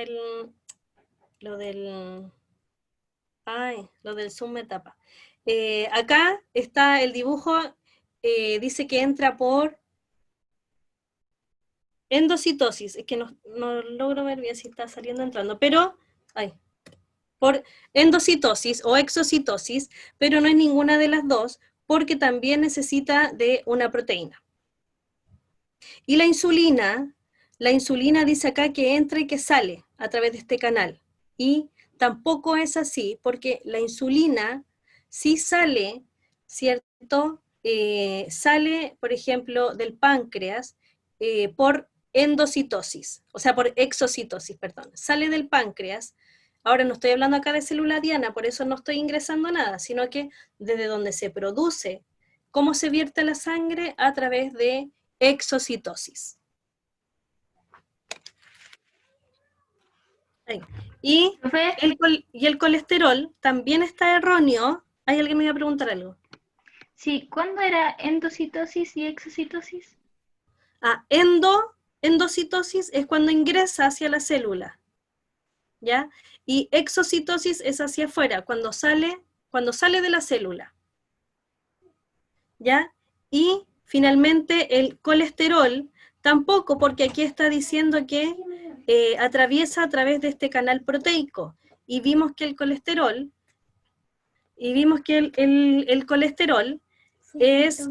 lo del Zoom me tapa. Acá está el dibujo, dice que entra por endocitosis, es que no logro ver bien si está saliendo o entrando, pero, por endocitosis o exocitosis, pero no es ninguna de las dos, porque también necesita de una proteína. Y la insulina dice acá que entra y que sale a través de este canal, y tampoco es así, porque la insulina sí sale, ¿cierto? Sale, por ejemplo, del páncreas por endocitosis, o sea, por exocitosis, perdón. Sale del páncreas. Ahora no estoy hablando acá de célula diana, por eso no estoy ingresando nada, sino que desde donde se produce, cómo se vierte la sangre a través de exocitosis. Ahí. Y Profe, el colesterol también está erróneo. ¿Hay alguien que me iba a preguntar algo? sí, ¿cuándo era endocitosis y exocitosis? Endocitosis es cuando ingresa hacia la célula, ¿ya? Y exocitosis es hacia afuera, cuando sale de la célula, ¿ya? Y finalmente el colesterol tampoco, porque aquí está diciendo que atraviesa a través de este canal proteico, y vimos que el colesterol, es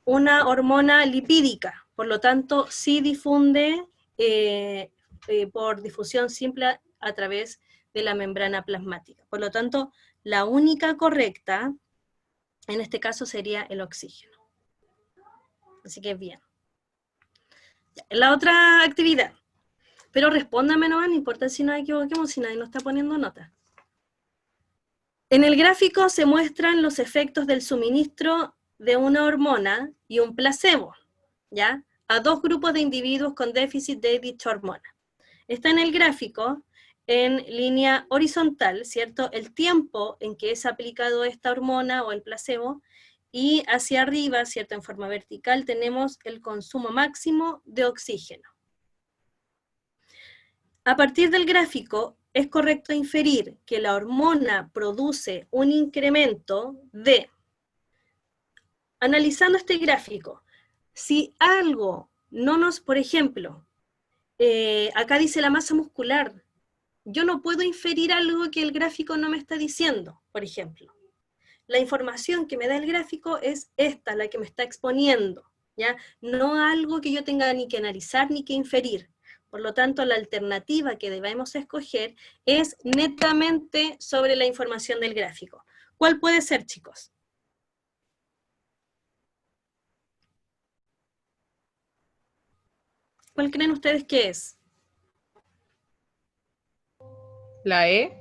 una hormona lipídica, por lo tanto sí difunde por difusión simple a través de la membrana plasmática. Por lo tanto, la única correcta en este caso sería el oxígeno. Así que bien. La otra actividad, pero respóndame nomás, no importa si nos equivoquemos, si nadie nos está poniendo nota. En el gráfico se muestran los efectos del suministro de una hormona y un placebo, ¿ya? A dos grupos de individuos con déficit de dicha hormona. Está en el gráfico, en línea horizontal, ¿cierto? El tiempo en que es aplicado esta hormona o el placebo, y hacia arriba, ¿cierto? En forma vertical tenemos el consumo máximo de oxígeno. A partir del gráfico, es correcto inferir que la hormona produce un incremento de, analizando este gráfico, si algo no nos, por ejemplo, acá dice la masa muscular, yo no puedo inferir algo que el gráfico no me está diciendo, por ejemplo. La información que me da el gráfico es esta, la que me está exponiendo, ¿ya? No algo que yo tenga ni que analizar ni que inferir. Por lo tanto, la alternativa que debemos escoger es netamente sobre la información del gráfico. ¿Cuál puede ser, chicos? ¿Cuál creen ustedes que es? La E.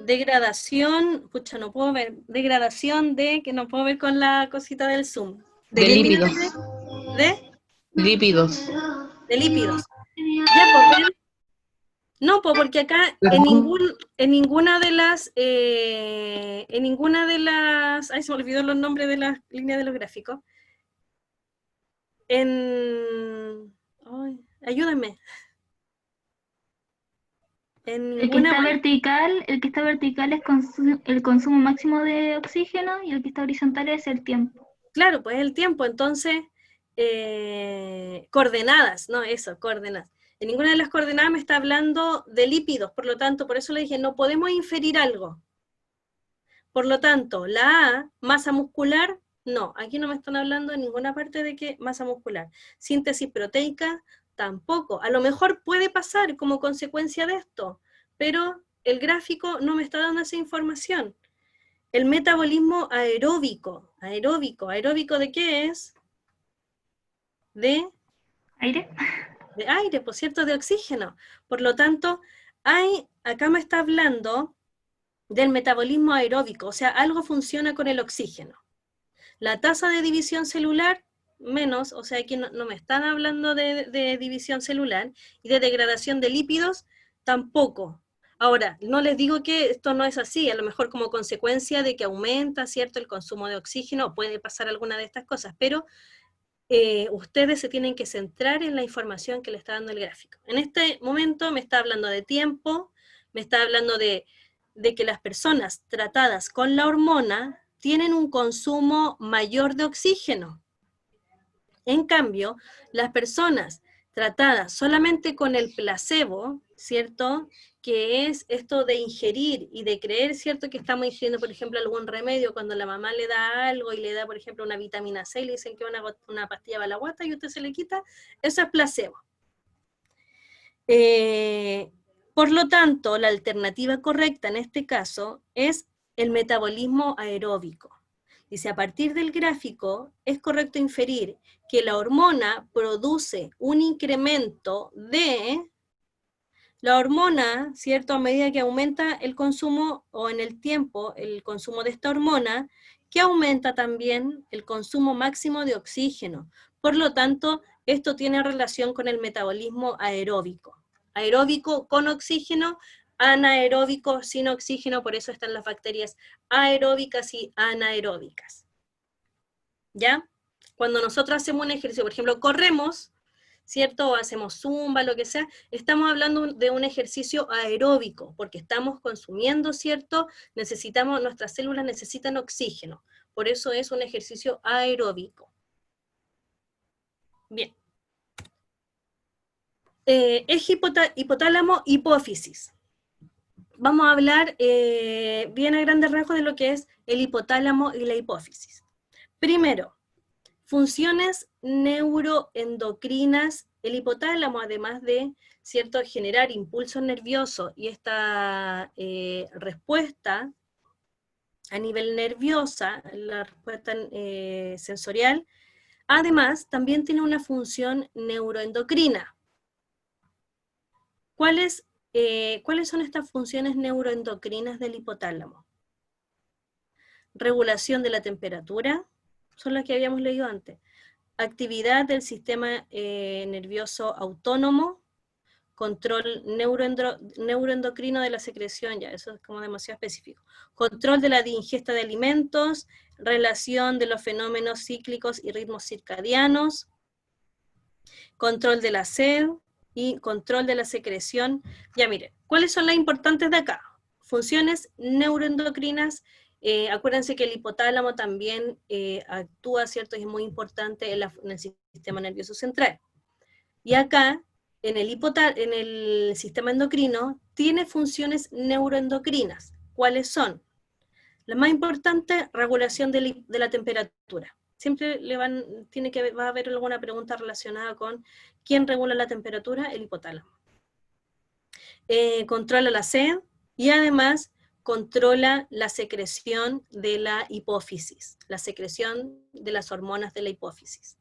Degradación, pucha, no puedo ver. Degradación de, que no puedo ver con la cosita del Zoom. De lípidos. Lípidos. De lípidos. Ya, pues, ¿ven? No, pues porque acá en ninguna de las, ay, se me olvidó los nombres de las líneas de los gráficos. Ay, ayúdenme. En El que ninguna, está vertical es el consumo máximo de oxígeno y el que está horizontal es el tiempo. claro, pues el tiempo, entonces, coordenadas, no, eso, coordenadas. En ninguna de las coordenadas me está hablando de lípidos, por lo tanto, por eso le dije, no podemos inferir algo. Por lo tanto, la A, masa muscular, no, aquí no me están hablando en ninguna parte de qué masa muscular. Síntesis proteica, tampoco. A lo mejor puede pasar como consecuencia de esto, pero el gráfico no me está dando esa información. El metabolismo aeróbico, ¿aeróbico de qué es? De ¿Aire? De aire, por cierto, de oxígeno. Por lo tanto, acá me está hablando del metabolismo aeróbico, o sea, algo funciona con el oxígeno. La tasa de división celular, menos, o sea, aquí no me están hablando de división celular, y de degradación de lípidos, tampoco. Ahora, no les digo que esto no es así, a lo mejor como consecuencia de que aumenta, ¿cierto?, el consumo de oxígeno, puede pasar alguna de estas cosas, pero ustedes se tienen que centrar en la información que le está dando el gráfico. En este momento me está hablando de tiempo, me está hablando de que las personas tratadas con la hormona tienen un consumo mayor de oxígeno. En cambio, las personas tratadas solamente con el placebo, ¿cierto?, que es esto de ingerir y de creer, ¿cierto?, que estamos ingiriendo, por ejemplo, algún remedio cuando la mamá le da algo y le da, por ejemplo, una vitamina C y le dicen que una pastilla para la guata y usted se le quita, eso es placebo. Por lo tanto, la alternativa correcta en este caso es el metabolismo aeróbico. Dice, a partir del gráfico es correcto inferir que la hormona produce un incremento de la hormona, ¿cierto? A medida que aumenta el consumo o en el tiempo el consumo de esta hormona, que aumenta también el consumo máximo de oxígeno. Por lo tanto, esto tiene relación con el metabolismo aeróbico. Aeróbico con oxígeno, anaeróbico sin oxígeno, por eso están las bacterias aeróbicas y anaeróbicas. ¿Ya? Cuando nosotros hacemos un ejercicio, por ejemplo, corremos, ¿cierto? O hacemos zumba, lo que sea, estamos hablando de un ejercicio aeróbico, porque estamos consumiendo, ¿cierto? Nuestras células necesitan oxígeno, por eso es un ejercicio aeróbico. Bien. Eje hipotálamo, hipófisis. Vamos a hablar bien a grandes rasgos de lo que es el hipotálamo y la hipófisis. Primero, funciones neuroendocrinas. El hipotálamo, además de, ¿cierto?, generar impulsos nerviosos y esta respuesta a nivel nerviosa, la respuesta sensorial, además también tiene una función neuroendocrina. ¿Cuáles son estas funciones neuroendocrinas del hipotálamo? Regulación de la temperatura, son las que habíamos leído antes. Actividad del sistema nervioso autónomo, control neuroendocrino de la secreción, ya eso es como demasiado específico. Control de la ingesta de alimentos, relación de los fenómenos cíclicos y ritmos circadianos, control de la sed y control de la secreción. Ya miren, ¿cuáles son las importantes de acá? Funciones neuroendocrinas. Acuérdense que el hipotálamo también actúa, ¿cierto? Y es muy importante en el sistema nervioso central. Y acá, en el sistema endocrino, tiene funciones neuroendocrinas. ¿Cuáles son? La más importante, regulación de la temperatura. Siempre va a haber alguna pregunta relacionada con quién regula la temperatura, el hipotálamo. Controla la sed y además controla la secreción de la hipófisis, la secreción de las hormonas de la hipófisis.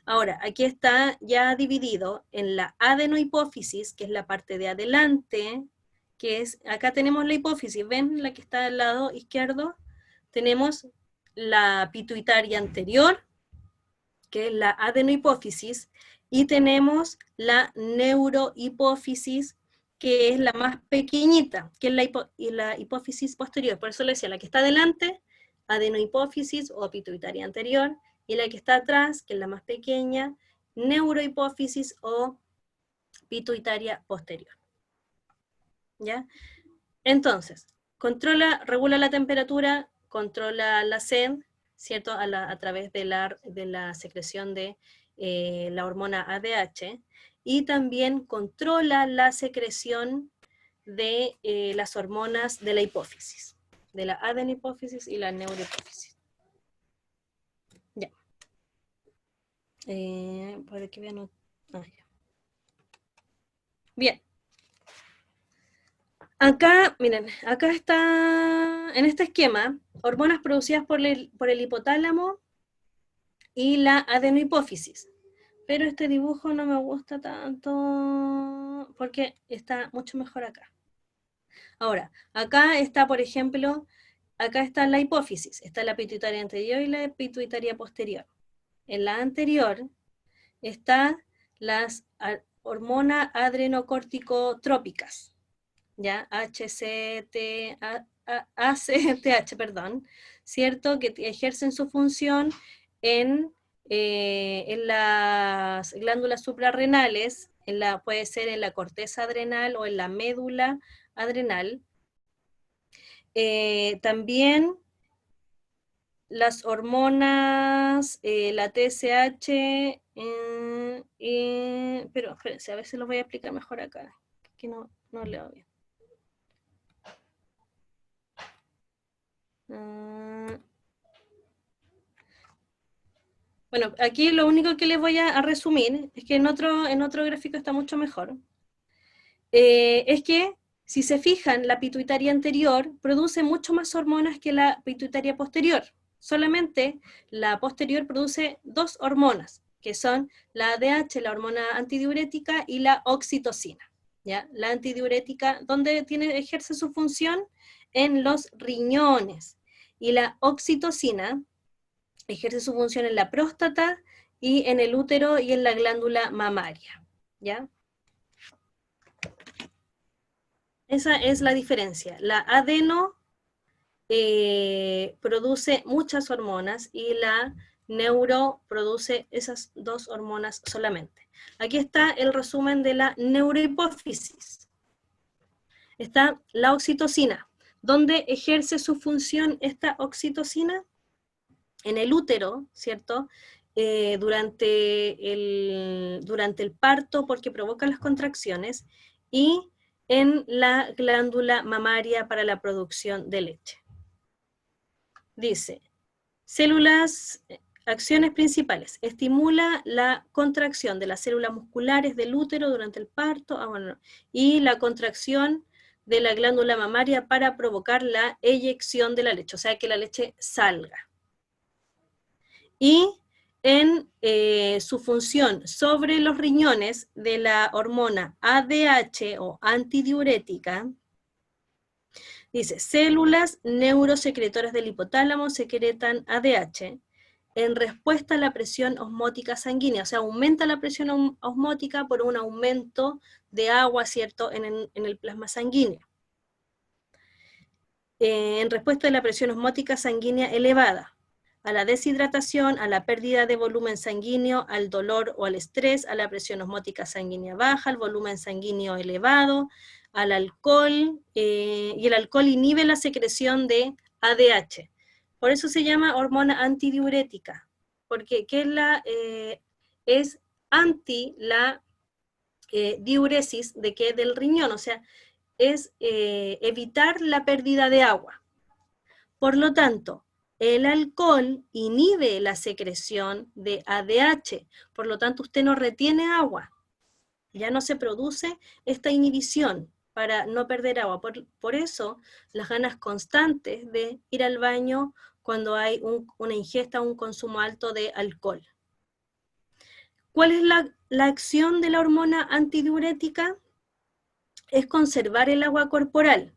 Ahora, aquí está ya dividido en la adenohipófisis, que es la parte de adelante, que es, acá tenemos la hipófisis, ¿ven la que está al lado izquierdo? Tenemos la pituitaria anterior, que es la adenohipófisis, y tenemos la neurohipófisis, que es la más pequeñita, que es la hipófisis posterior. Por eso le decía, la que está adelante, adenohipófisis o pituitaria anterior, y la que está atrás, que es la más pequeña, neurohipófisis o pituitaria posterior. ¿Ya? Entonces, regula la temperatura, controla la sed, ¿cierto? A través de la secreción de la hormona ADH, y también controla la secreción de las hormonas de la hipófisis, de la adenohipófisis y la neurohipófisis. Ya. Por aquí voy a anotar. Ya. Bien. Acá, miren, acá está, en este esquema, hormonas producidas por el hipotálamo y la adenohipófisis. Pero este dibujo no me gusta tanto porque está mucho mejor acá. Ahora, acá está, por ejemplo, acá está la hipófisis, está la pituitaria anterior y la pituitaria posterior. En la anterior están las hormonas adrenocorticotrópicas, ¿ya? ACTH, perdón, ¿cierto? Que ejercen su función en las glándulas suprarrenales, puede ser en la corteza adrenal o en la médula adrenal. También las hormonas, la TSH, pero espérense, a ver si lo voy a explicar mejor acá, que no leo bien. Bueno, aquí lo único que les voy a resumir, es que en otro gráfico está mucho mejor, es que, si se fijan, la pituitaria anterior produce mucho más hormonas que la pituitaria posterior. Solamente la posterior produce 2 hormonas, que son la ADH, la hormona antidiurética, y la oxitocina. ¿Ya? La antidiurética, ¿dónde ejerce su función? En los riñones. Y la oxitocina ejerce su función en la próstata y en el útero y en la glándula mamaria, ¿ya? Esa es la diferencia. La adeno produce muchas hormonas y la neuro produce esas dos hormonas solamente. Aquí está el resumen de la neurohipófisis. Está la oxitocina. ¿Dónde ejerce su función esta oxitocina? En el útero, ¿cierto? Durante el parto, porque provoca las contracciones, y en la glándula mamaria para la producción de leche. Dice, acciones principales. Estimula la contracción de las células musculares del útero durante el parto, y la contracción de la glándula mamaria para provocar la eyección de la leche, o sea, que la leche salga. Y en su función sobre los riñones de la hormona ADH o antidiurética, dice, células neurosecretoras del hipotálamo secretan ADH en respuesta a la presión osmótica sanguínea, o sea, aumenta la presión osmótica por un aumento de agua, ¿cierto?, en el plasma sanguíneo. En respuesta a la presión osmótica sanguínea elevada, a la deshidratación, a la pérdida de volumen sanguíneo, al dolor o al estrés, a la presión osmótica sanguínea baja, al volumen sanguíneo elevado, al alcohol, y el alcohol inhibe la secreción de ADH. Por eso se llama hormona antidiurética, porque es anti la diuresis del riñón, o sea, es evitar la pérdida de agua. Por lo tanto, el alcohol inhibe la secreción de ADH, por lo tanto usted no retiene agua, ya no se produce esta inhibición para no perder agua. Por eso, las ganas constantes de ir al baño cuando hay una ingesta o un consumo alto de alcohol. ¿Cuál es la acción de la hormona antidiurética? Es conservar el agua corporal,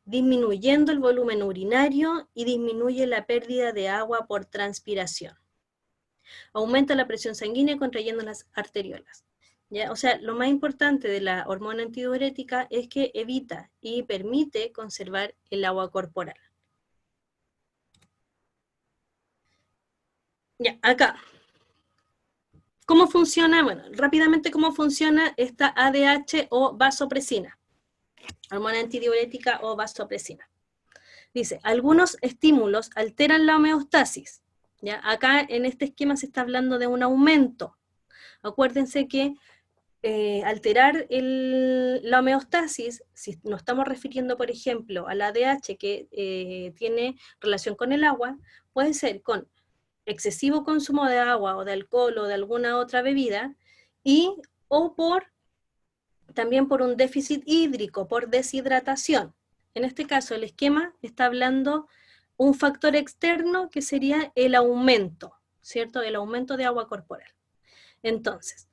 disminuyendo el volumen urinario y disminuye la pérdida de agua por transpiración. Aumenta la presión sanguínea contrayendo las arteriolas. ¿Ya? O sea, lo más importante de la hormona antidiurética es que evita y permite conservar el agua corporal. Ya, acá. ¿Cómo funciona? Bueno, rápidamente cómo funciona esta ADH o vasopresina. Hormona antidiurética o vasopresina. Dice, algunos estímulos alteran la homeostasis. ¿Ya? Acá en este esquema se está hablando de un aumento. Acuérdense que alterar la homeostasis, si nos estamos refiriendo, por ejemplo, al ADH que tiene relación con el agua, puede ser con excesivo consumo de agua o de alcohol o de alguna otra bebida, o también por un déficit hídrico, por deshidratación. En este caso, el esquema está hablando un factor externo que sería el aumento, ¿cierto? El aumento de agua corporal. Entonces,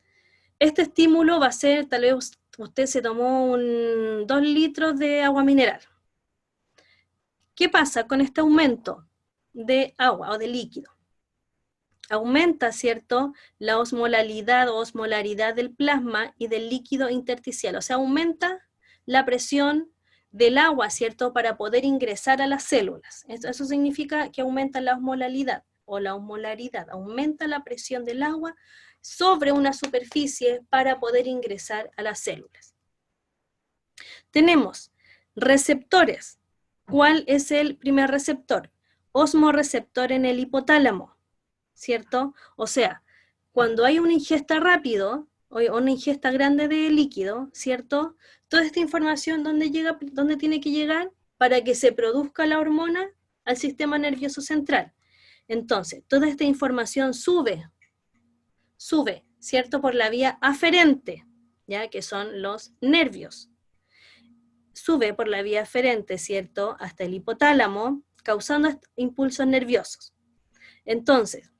este estímulo va a ser, tal vez usted se tomó 2 litros de agua mineral. ¿Qué pasa con este aumento de agua o de líquido? Aumenta, ¿cierto?, la osmolaridad o osmolaridad del plasma y del líquido intersticial, o sea, aumenta la presión del agua, ¿cierto?, para poder ingresar a las células. Eso significa que aumenta la osmolaridad o la osmolaridad, aumenta la presión del agua sobre una superficie para poder ingresar a las células. Tenemos receptores. ¿Cuál es el primer receptor? Osmorreceptor en el hipotálamo, ¿cierto? O sea, cuando hay una ingesta rápido o una ingesta grande de líquido, ¿cierto? Toda esta información, ¿dónde tiene que llegar? Para que se produzca la hormona al sistema nervioso central. Entonces, toda esta información sube, ¿cierto? Por la vía aferente, ¿ya? Que son los nervios. Sube por la vía aferente, ¿cierto? Hasta el hipotálamo, causando impulsos nerviosos. Entonces,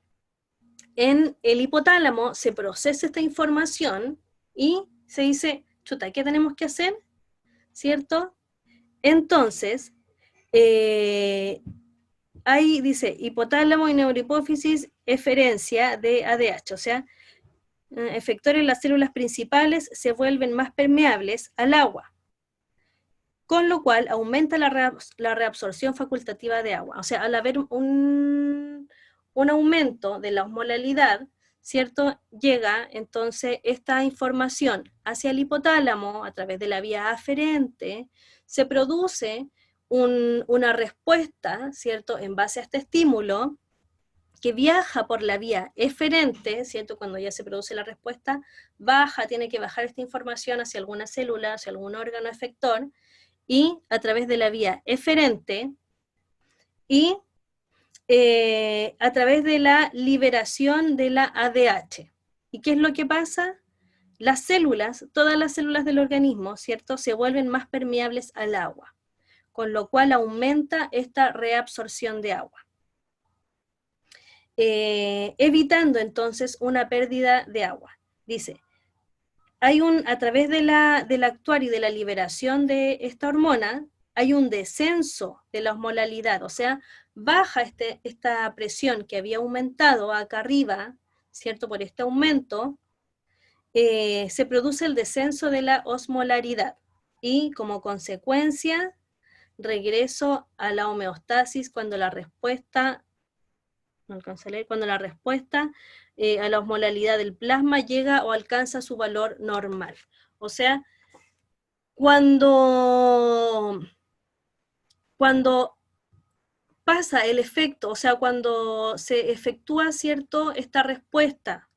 en el hipotálamo se procesa esta información y se dice, chuta, ¿qué tenemos que hacer? ¿Cierto? Entonces, Ahí dice, hipotálamo y neurohipófisis, eferencia de ADH, o sea, efectores en las células principales se vuelven más permeables al agua, con lo cual aumenta la reabsorción facultativa de agua. O sea, al haber un aumento de la osmolalidad, ¿cierto? Llega entonces esta información hacia el hipotálamo a través de la vía aferente, se produce una respuesta, ¿cierto? En base a este estímulo, que viaja por la vía eferente, ¿cierto? Cuando ya se produce la respuesta, tiene que bajar esta información hacia alguna célula, hacia algún órgano efector, y a través de la vía eferente, y a través de la liberación de la ADH. ¿Y qué es lo que pasa? Las células, todas las células del organismo, ¿cierto? Se vuelven más permeables al agua, con lo cual aumenta esta reabsorción de agua. Evitando entonces una pérdida de agua. Dice, a través del actuar y de la liberación de esta hormona, hay un descenso de la osmolalidad, o sea, baja esta presión que había aumentado acá arriba, ¿cierto? Por este aumento, se produce el descenso de la osmolaridad, y como consecuencia, regreso a la homeostasis cuando la respuesta a la osmolalidad del plasma llega o alcanza su valor normal. O sea, cuando pasa el efecto, o sea, cuando se efectúa, ¿cierto?, esta respuesta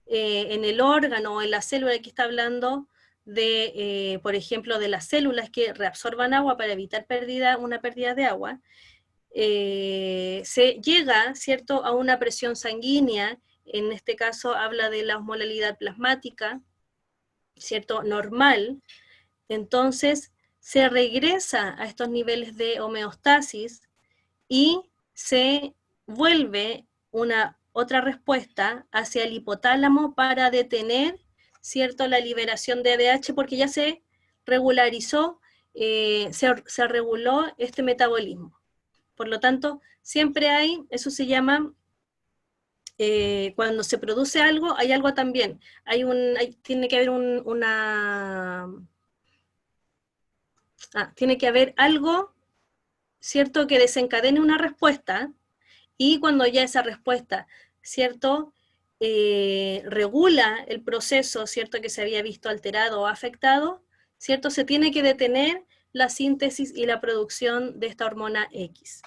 en el órgano o en la célula que está hablando de, por ejemplo, de las células que reabsorban agua para evitar una pérdida de agua, se llega, ¿cierto?, a una presión sanguínea, en este caso habla de la osmolalidad plasmática, ¿cierto?, normal. Entonces se regresa a estos niveles de homeostasis y se vuelve otra respuesta hacia el hipotálamo para detener, ¿cierto?, la liberación de ADH, porque ya se regularizó, se reguló este metabolismo. Por lo tanto, siempre hay, eso se llama, cuando se produce algo, hay algo también. Tiene que haber tiene que haber algo, ¿cierto?, que desencadene una respuesta, y cuando ya esa respuesta, ¿cierto?, regula el proceso, ¿cierto?, que se había visto alterado o afectado, ¿cierto?, se tiene que detener la síntesis y la producción de esta hormona X.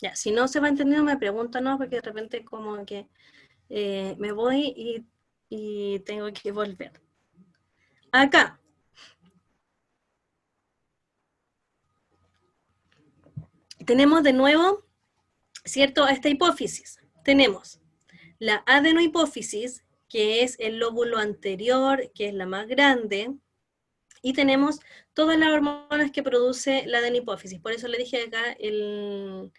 Ya, si no se va entendiendo me pregunto, ¿no? Porque de repente como que me voy y tengo que volver. Acá. Tenemos de nuevo, ¿cierto?, esta hipófisis. Tenemos la adenohipófisis, que es el lóbulo anterior, que es la más grande, y tenemos todas las hormonas que produce la adenohipófisis. Por eso le dije acá, el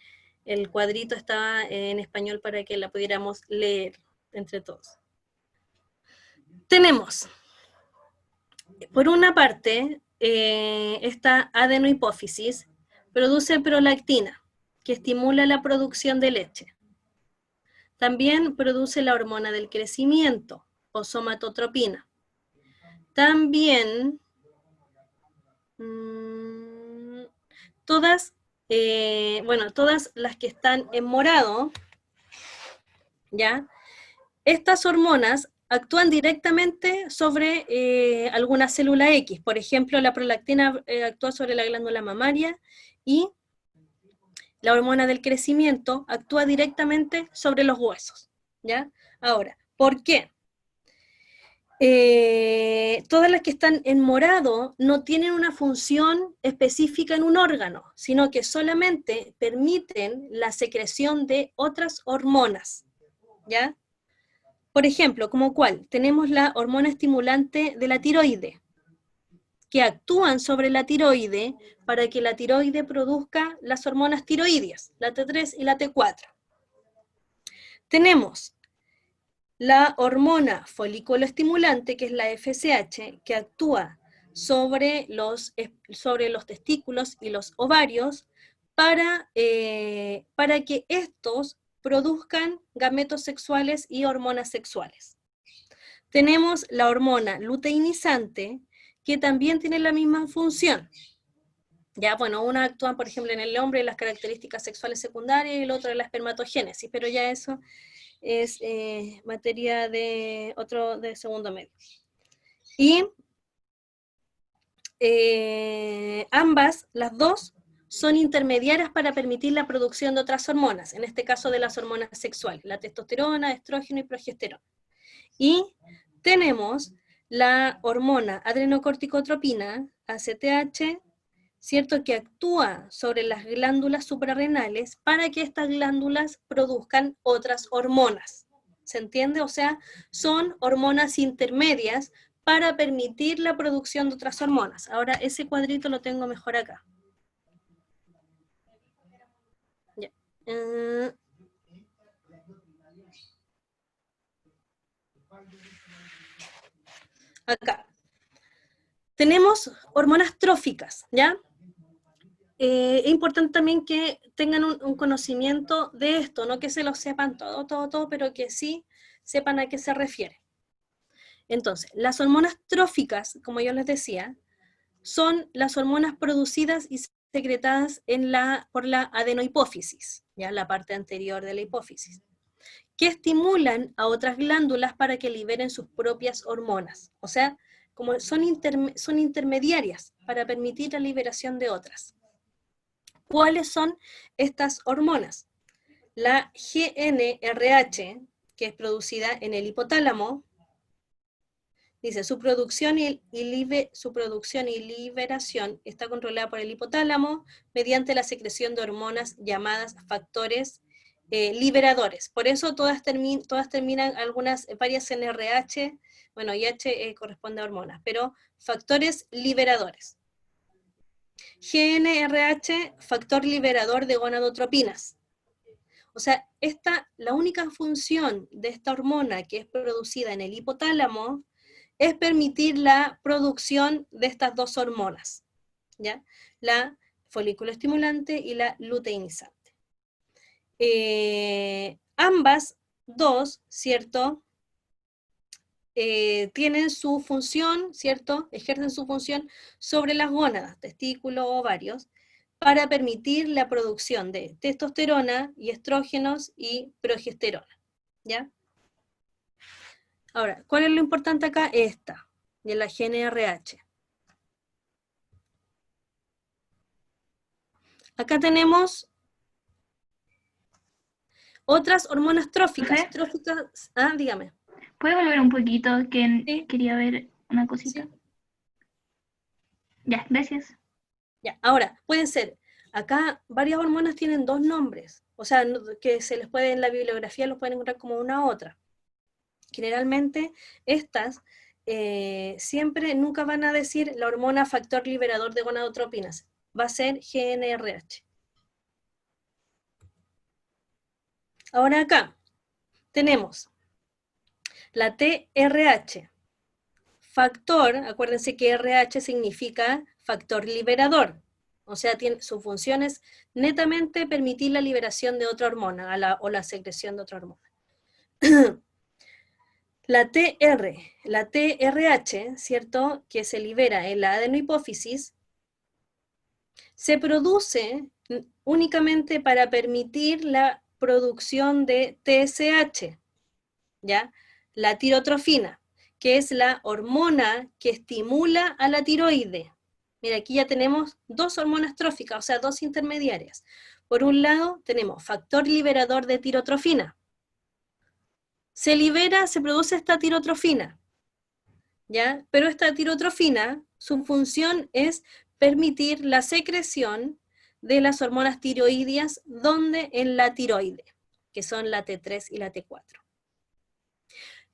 cuadrito estaba en español para que la pudiéramos leer entre todos. Tenemos, por una parte, esta adenohipófisis produce prolactina, que estimula la producción de leche. También produce la hormona del crecimiento, o somatotropina. También, todas las que están en morado, ¿ya? Estas hormonas actúan directamente sobre alguna célula X. Por ejemplo, la prolactina actúa sobre la glándula mamaria, y la hormona del crecimiento actúa directamente sobre los huesos, ¿ya? Ahora, ¿por qué? Todas las que están en morado no tienen una función específica en un órgano, sino que solamente permiten la secreción de otras hormonas, ¿ya? Por ejemplo, ¿como cuál? Tenemos la hormona estimulante de la tiroide, que actúan sobre la tiroide para que la tiroide produzca las hormonas tiroideas, la T3 y la T4. Tenemos la hormona folículo estimulante, que es la FSH, que actúa sobre los testículos y los ovarios para que estos produzcan gametos sexuales y hormonas sexuales. Tenemos la hormona luteinizante, que también tiene la misma función. Ya, bueno, una actúa, por ejemplo, en el hombre en las características sexuales secundarias y el otro en la espermatogénesis, pero ya eso es materia de segundo medio. Y ambas, las dos, son intermediarias para permitir la producción de otras hormonas, en este caso de las hormonas sexuales, la testosterona, estrógeno y progesterona. Y tenemos la hormona adrenocorticotropina, ACTH, ¿cierto?, que actúa sobre las glándulas suprarrenales para que estas glándulas produzcan otras hormonas. ¿Se entiende? O sea, son hormonas intermedias para permitir la producción de otras hormonas. Ahora, ese cuadrito lo tengo mejor acá. Ya. Acá. Tenemos hormonas tróficas, ¿ya? Es importante también que tengan un conocimiento de esto, no que se lo sepan todo, pero que sí sepan a qué se refiere. Entonces, las hormonas tróficas, como yo les decía, son las hormonas producidas y secretadas por la adenohipófisis, ¿ya? La parte anterior de la hipófisis, que estimulan a otras glándulas para que liberen sus propias hormonas. O sea, como son intermediarias para permitir la liberación de otras. ¿Cuáles son estas hormonas? La GnRH, que es producida en el hipotálamo, dice, su producción y liberación está controlada por el hipotálamo mediante la secreción de hormonas llamadas factores liberadores. Por eso todas terminan, varias en RH, bueno, y H corresponde a hormonas, pero factores liberadores. GnRH, factor liberador de gonadotropinas. O sea, la única función de esta hormona que es producida en el hipotálamo es permitir la producción de estas dos hormonas, ¿ya? La folículo estimulante y la luteinizante. Ambas dos, ¿cierto?, tienen su función, ¿cierto?, ejercen su función sobre las gónadas, testículos, ovarios, para permitir la producción de testosterona y estrógenos y progesterona, ¿ya? Ahora, ¿cuál es lo importante acá? Esta, de la GnRH. Acá tenemos otras hormonas tróficas. Dígame. ¿Puedes volver un poquito? Que Sí. quería ver una cosita. Sí. Ya, gracias. Ya, ahora, pueden ser, acá varias hormonas tienen dos nombres, o sea, que se les puede, en la bibliografía los pueden encontrar como una u otra. Generalmente, estas nunca van a decir la hormona factor liberador de gonadotropinas, va a ser GnRH. Ahora acá, tenemos la TRH, factor, acuérdense que RH significa factor liberador, o sea, su función es netamente permitir la liberación de otra hormona, o la secreción de otra hormona. La TRH, ¿cierto?, que se libera en la adenohipófisis, se produce únicamente para permitir la producción de TSH, ¿ya? La tirotrofina, que es la hormona que estimula a la tiroide. Mira, aquí ya tenemos dos hormonas tróficas, o sea, dos intermediarias. Por un lado, tenemos factor liberador de tirotrofina. Se produce esta tirotrofina, ¿ya? Pero esta tirotrofina, su función es permitir la secreción de las hormonas tiroideas, donde en la tiroide, que son la T3 y la T4.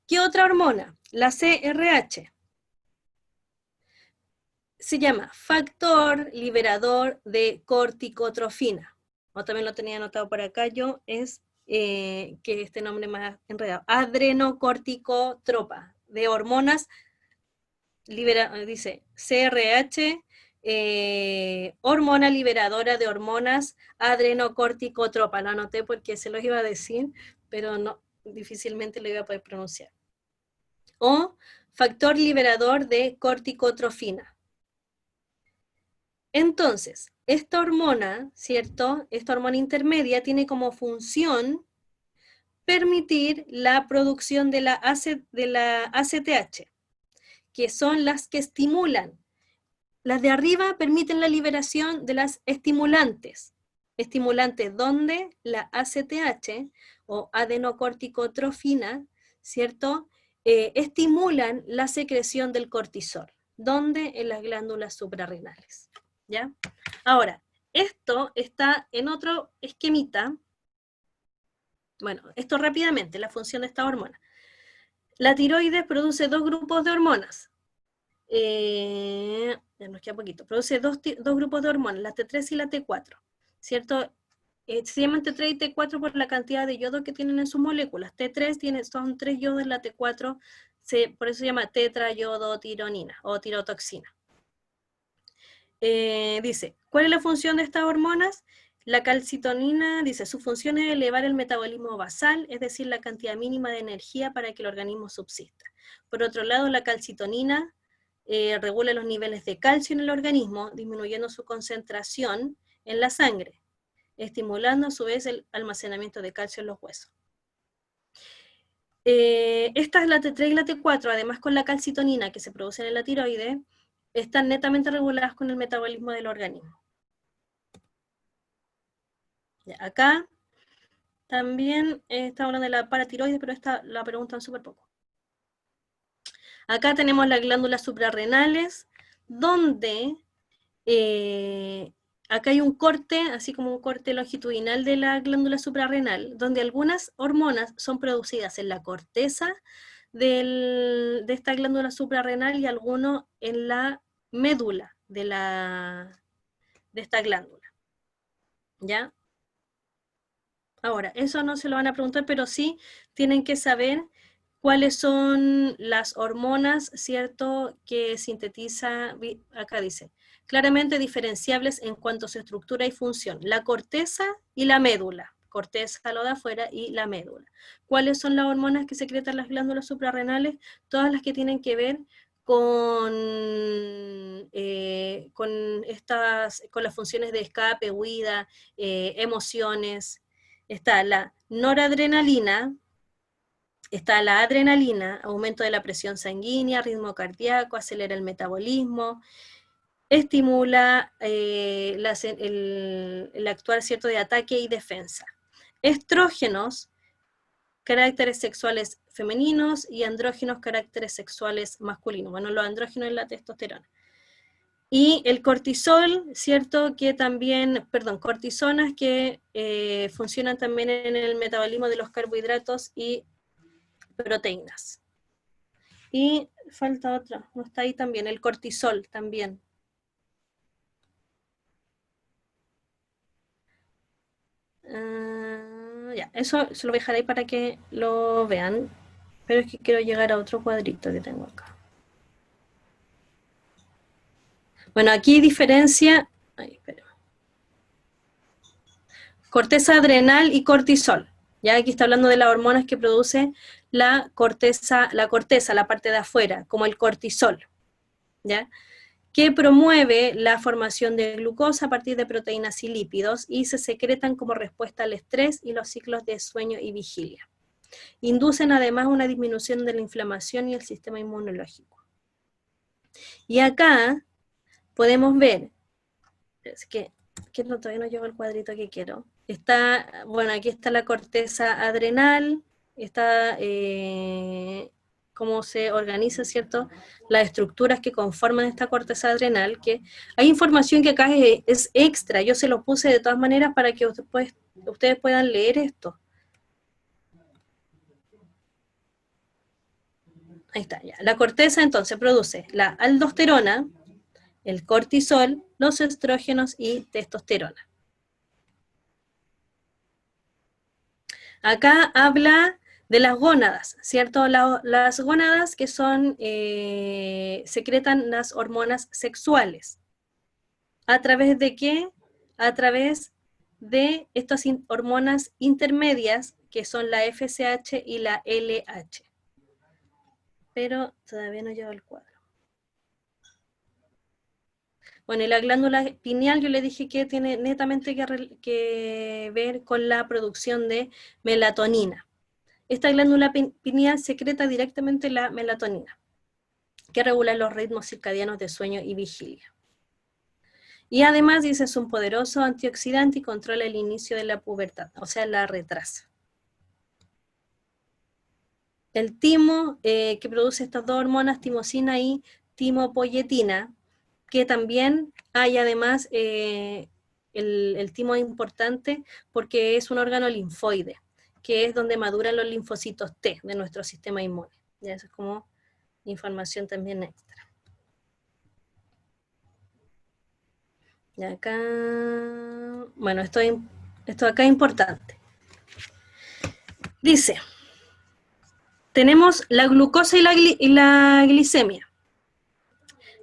¿Qué otra hormona? La CRH. Se llama factor liberador de corticotrofina. O también lo tenía anotado por acá yo, es que este nombre más enredado. Adrenocorticotropa, de hormonas dice CRH, hormona liberadora de hormonas adrenocorticotropa. Lo anoté porque se los iba a decir, pero no, difícilmente lo iba a poder pronunciar. O factor liberador de corticotrofina. Entonces, esta hormona, ¿cierto? Esta hormona intermedia tiene como función permitir la producción de la ACTH, que son las que estimulan. Las de arriba permiten la liberación de las estimulantes. Estimulantes donde la ACTH o adenocorticotrofina, ¿cierto? Estimulan la secreción del cortisol. ¿Dónde? En las glándulas suprarrenales. ¿Ya? Ahora, esto está en otro esquemita. Bueno, esto rápidamente, la función de esta hormona. La tiroides produce dos grupos de hormonas. Ya nos queda poquito. Produce dos grupos de hormonas, la T3 y la T4, ¿cierto? Se llaman T3 y T4 por la cantidad de yodo que tienen en sus moléculas. T3 son 3 yodos, la T4 por eso se llama tetrayodotironina o tirotoxina. Dice, ¿cuál es la función de estas hormonas? La calcitonina, dice, su función es elevar el metabolismo basal, es decir, la cantidad mínima de energía para que el organismo subsista. Por otro lado, la calcitonina regula los niveles de calcio en el organismo, disminuyendo su concentración en la sangre, estimulando a su vez el almacenamiento de calcio en los huesos. Esta es la T3 y la T4, además con la calcitonina que se produce en la tiroides, están netamente reguladas con el metabolismo del organismo. Ya, acá también está hablando de la paratiroides, pero esta la preguntan súper poco. Acá tenemos las glándulas suprarrenales, donde acá hay un corte, así como un corte longitudinal de la glándula suprarrenal, donde algunas hormonas son producidas en la corteza de esta glándula suprarrenal y algunos en la médula de esta glándula. ¿Ya? Ahora, eso no se lo van a preguntar, pero sí tienen que saber cuáles son las hormonas, ¿cierto?, que sintetiza, acá dice, claramente diferenciables en cuanto a su estructura y función, la corteza y la médula, corteza lo de afuera y la médula. ¿Cuáles son las hormonas que secretan las glándulas suprarrenales? Todas las que tienen que ver con las funciones de escape, huida, emociones. Está la noradrenalina, está la adrenalina, aumento de la presión sanguínea, ritmo cardíaco, acelera el metabolismo, estimula el actuar, ¿cierto?, de ataque y defensa. Estrógenos, caracteres sexuales femeninos, y andrógenos, caracteres sexuales masculinos. Bueno, los andrógenos es la testosterona. Y el cortisol, ¿cierto?, que también, cortisonas que funcionan también en el metabolismo de los carbohidratos y proteínas. Y falta otra, no está ahí también, el cortisol también. Ya, eso se lo dejaré para que lo vean, pero es que quiero llegar a otro cuadrito que tengo acá. Bueno, aquí diferencia, corteza adrenal y cortisol. Ya aquí está hablando de las hormonas que produce la corteza, la parte de afuera, como el cortisol, ¿ya?, que promueve la formación de glucosa a partir de proteínas y lípidos y se secretan como respuesta al estrés y los ciclos de sueño y vigilia. Inducen además una disminución de la inflamación y el sistema inmunológico. Y acá podemos ver, es que todavía no llevo el cuadrito que quiero. Está, bueno, aquí está la corteza adrenal, está cómo se organiza, ¿cierto?, las estructuras que conforman esta corteza adrenal, que hay información que acá es extra, yo se lo puse de todas maneras para que ustedes puedan leer esto. Ahí está, ya. La corteza entonces produce la aldosterona, el cortisol, los estrógenos y testosterona. Acá habla de las gónadas, ¿cierto? Las gónadas que son, secretan las hormonas sexuales. ¿A través de qué? A través de estas hormonas intermedias, que son la FSH y la LH. Pero todavía no llevo el cuadro. Bueno, y la glándula pineal yo le dije que tiene netamente que ver con la producción de melatonina. Esta glándula pineal secreta directamente la melatonina, que regula los ritmos circadianos de sueño y vigilia. Y además, dice, es un poderoso antioxidante y controla el inicio de la pubertad, o sea, la retrasa. El timo, que produce estas dos hormonas, timosina y timopoyetina, que también hay además, el timo es importante porque es un órgano linfoide, que es donde maduran los linfocitos T de nuestro sistema inmune. Ya eso es como información también extra. Y acá, bueno, esto acá es importante. Dice, tenemos la glucosa y la glicemia.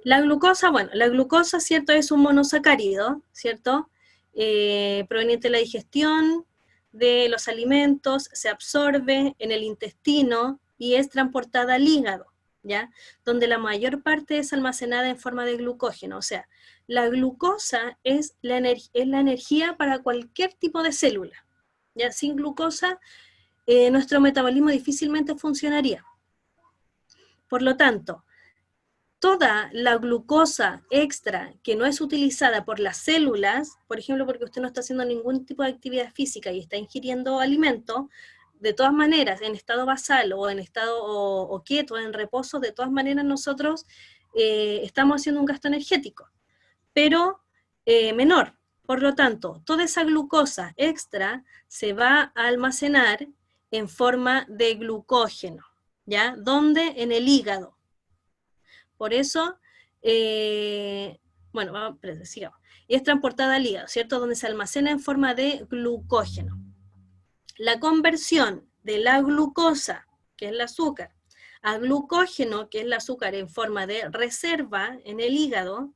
La glucosa, bueno, la glucosa, ¿cierto? Es un monosacárido, ¿cierto? Proveniente de la digestión de los alimentos, se absorbe en el intestino y es transportada al hígado, ¿ya? Donde la mayor parte es almacenada en forma de glucógeno. O sea, la glucosa es la energía para cualquier tipo de célula, ¿ya? Sin glucosa, nuestro metabolismo difícilmente funcionaría. Por lo tanto, toda la glucosa extra que no es utilizada por las células, por ejemplo, porque usted no está haciendo ningún tipo de actividad física y está ingiriendo alimento, de todas maneras, en estado basal o en estado o quieto, en reposo, de todas maneras nosotros estamos haciendo un gasto energético, pero menor. Por lo tanto, toda esa glucosa extra se va a almacenar en forma de glucógeno, ¿ya? ¿Dónde? En el hígado. Por eso, bueno, sigamos. Y es transportada al hígado, ¿cierto? Donde se almacena en forma de glucógeno. La conversión de la glucosa, que es el azúcar, a glucógeno, que es el azúcar en forma de reserva en el hígado,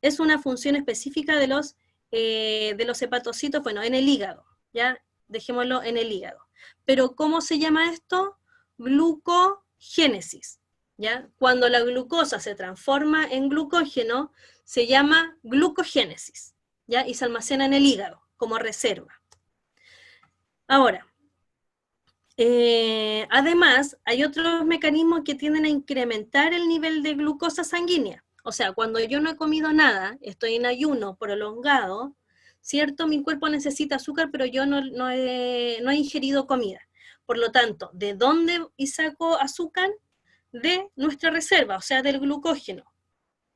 es una función específica de los hepatocitos, bueno, en el hígado, ¿ya? Dejémoslo en el hígado. Pero, ¿cómo se llama esto? Glucogénesis. ¿Ya? Cuando la glucosa se transforma en glucógeno, se llama glucogénesis, ¿ya? Y se almacena en el hígado como reserva. Ahora, además, hay otros mecanismos que tienden a incrementar el nivel de glucosa sanguínea. O sea, cuando yo no he comido nada, estoy en ayuno prolongado, ¿cierto? Mi cuerpo necesita azúcar, pero yo no he ingerido comida. Por lo tanto, ¿de dónde saco azúcar? De nuestra reserva, o sea, del glucógeno.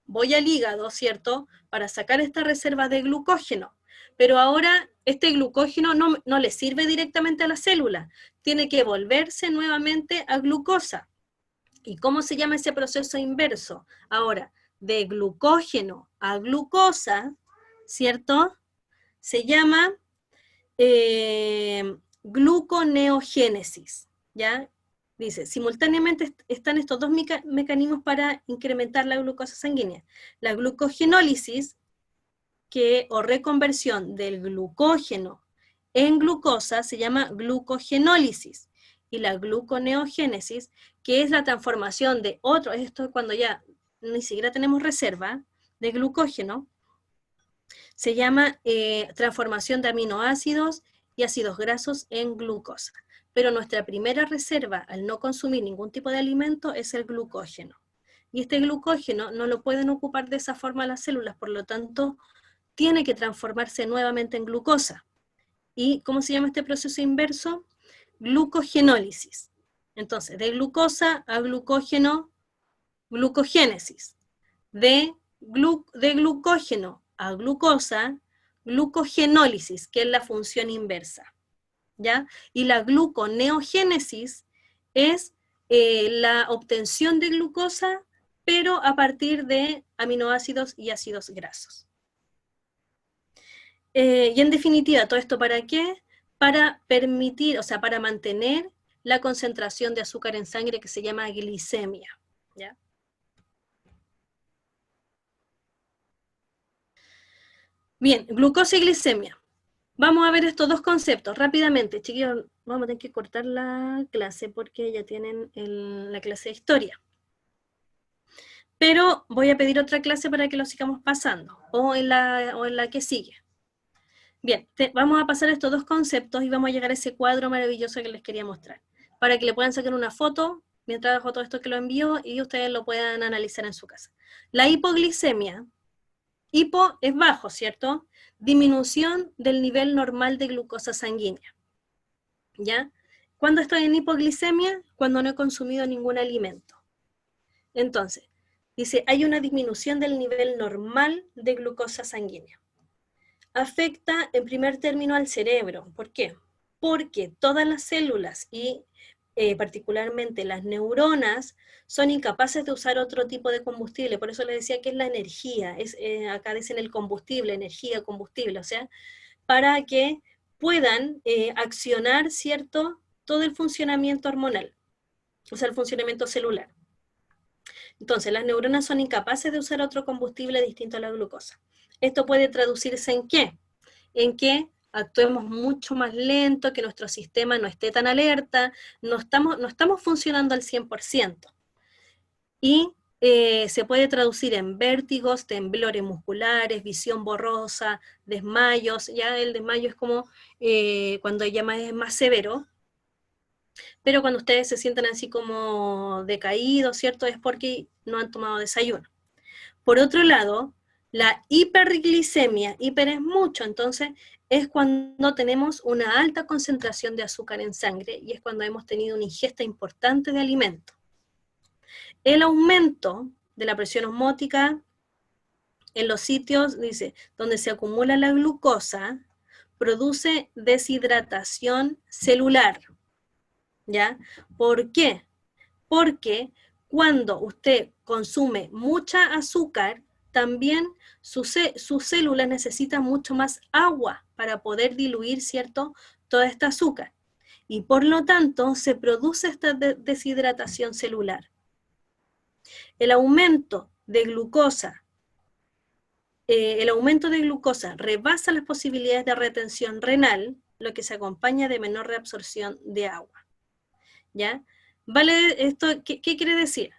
Voy al hígado, ¿cierto?, para sacar esta reserva de glucógeno, pero ahora este glucógeno no le sirve directamente a la célula, tiene que volverse nuevamente a glucosa. ¿Y cómo se llama ese proceso inverso? Ahora, de glucógeno a glucosa, ¿cierto?, se llama gluconeogénesis, ¿ya? Dice, simultáneamente están estos dos mecanismos para incrementar la glucosa sanguínea. La glucogenólisis, o reconversión del glucógeno en glucosa, se llama glucogenólisis. Y la gluconeogénesis, que es la transformación de otro, esto es cuando ya ni siquiera tenemos reserva de glucógeno, se llama transformación de aminoácidos y ácidos grasos en glucosa. Pero nuestra primera reserva, al no consumir ningún tipo de alimento, es el glucógeno. Y este glucógeno no lo pueden ocupar de esa forma las células, por lo tanto, tiene que transformarse nuevamente en glucosa. ¿Y cómo se llama este proceso inverso? Glucogenólisis. Entonces, de glucosa a glucógeno, glucogénesis. De glucógeno a glucosa, glucogenólisis, que es la función inversa. ¿Ya? Y la gluconeogénesis es la obtención de glucosa, pero a partir de aminoácidos y ácidos grasos. Y en definitiva, ¿todo esto para qué? Para permitir, o sea, para mantener la concentración de azúcar en sangre que se llama glicemia, ¿ya? Bien, glucosa y glicemia. Vamos a ver estos dos conceptos rápidamente. Chiquillos, vamos a tener que cortar la clase porque ya tienen la clase de historia. Pero voy a pedir otra clase para que lo sigamos pasando, o en la que sigue. Bien, vamos a pasar estos dos conceptos y vamos a llegar a ese cuadro maravilloso que les quería mostrar, para que le puedan sacar una foto, mientras hago todo esto que lo envío, y ustedes lo puedan analizar en su casa. La hipoglicemia, hipo es bajo, ¿cierto? Disminución del nivel normal de glucosa sanguínea, ¿ya? ¿Cuándo estoy en hipoglicemia? Cuando no he consumido ningún alimento. Entonces, dice, hay una disminución del nivel normal de glucosa sanguínea. Afecta en primer término al cerebro. ¿Por qué? Porque todas las células y particularmente las neuronas son incapaces de usar otro tipo de combustible. Por eso les decía que es la energía. Acá dicen el combustible, energía, combustible. O sea, para que puedan accionar, ¿cierto?, todo el funcionamiento hormonal. O sea, el funcionamiento celular. Entonces, las neuronas son incapaces de usar otro combustible distinto a la glucosa. Esto puede traducirse ¿en qué? En que actuemos mucho más lento, que nuestro sistema no esté tan alerta, no estamos funcionando al 100%. Y se puede traducir en vértigos, temblores musculares, visión borrosa, desmayos. Ya el desmayo es como cuando ya es más severo. Pero cuando ustedes se sienten así como decaídos, ¿cierto? Es porque no han tomado desayuno. Por otro lado, la hiperglicemia, hiper es mucho, entonces es cuando tenemos una alta concentración de azúcar en sangre y es cuando hemos tenido una ingesta importante de alimento. El aumento de la presión osmótica en los sitios, dice, donde se acumula la glucosa, produce deshidratación celular. ¿Ya? ¿Por qué? Porque cuando usted consume mucha azúcar, también sus células necesitan mucho más agua para poder diluir, ¿cierto?, toda esta azúcar. Y por lo tanto, se produce esta deshidratación celular. El aumento de glucosa rebasa las posibilidades de retención renal, lo que se acompaña de menor reabsorción de agua. ¿Ya? ¿Vale esto? ¿Qué quiere decir?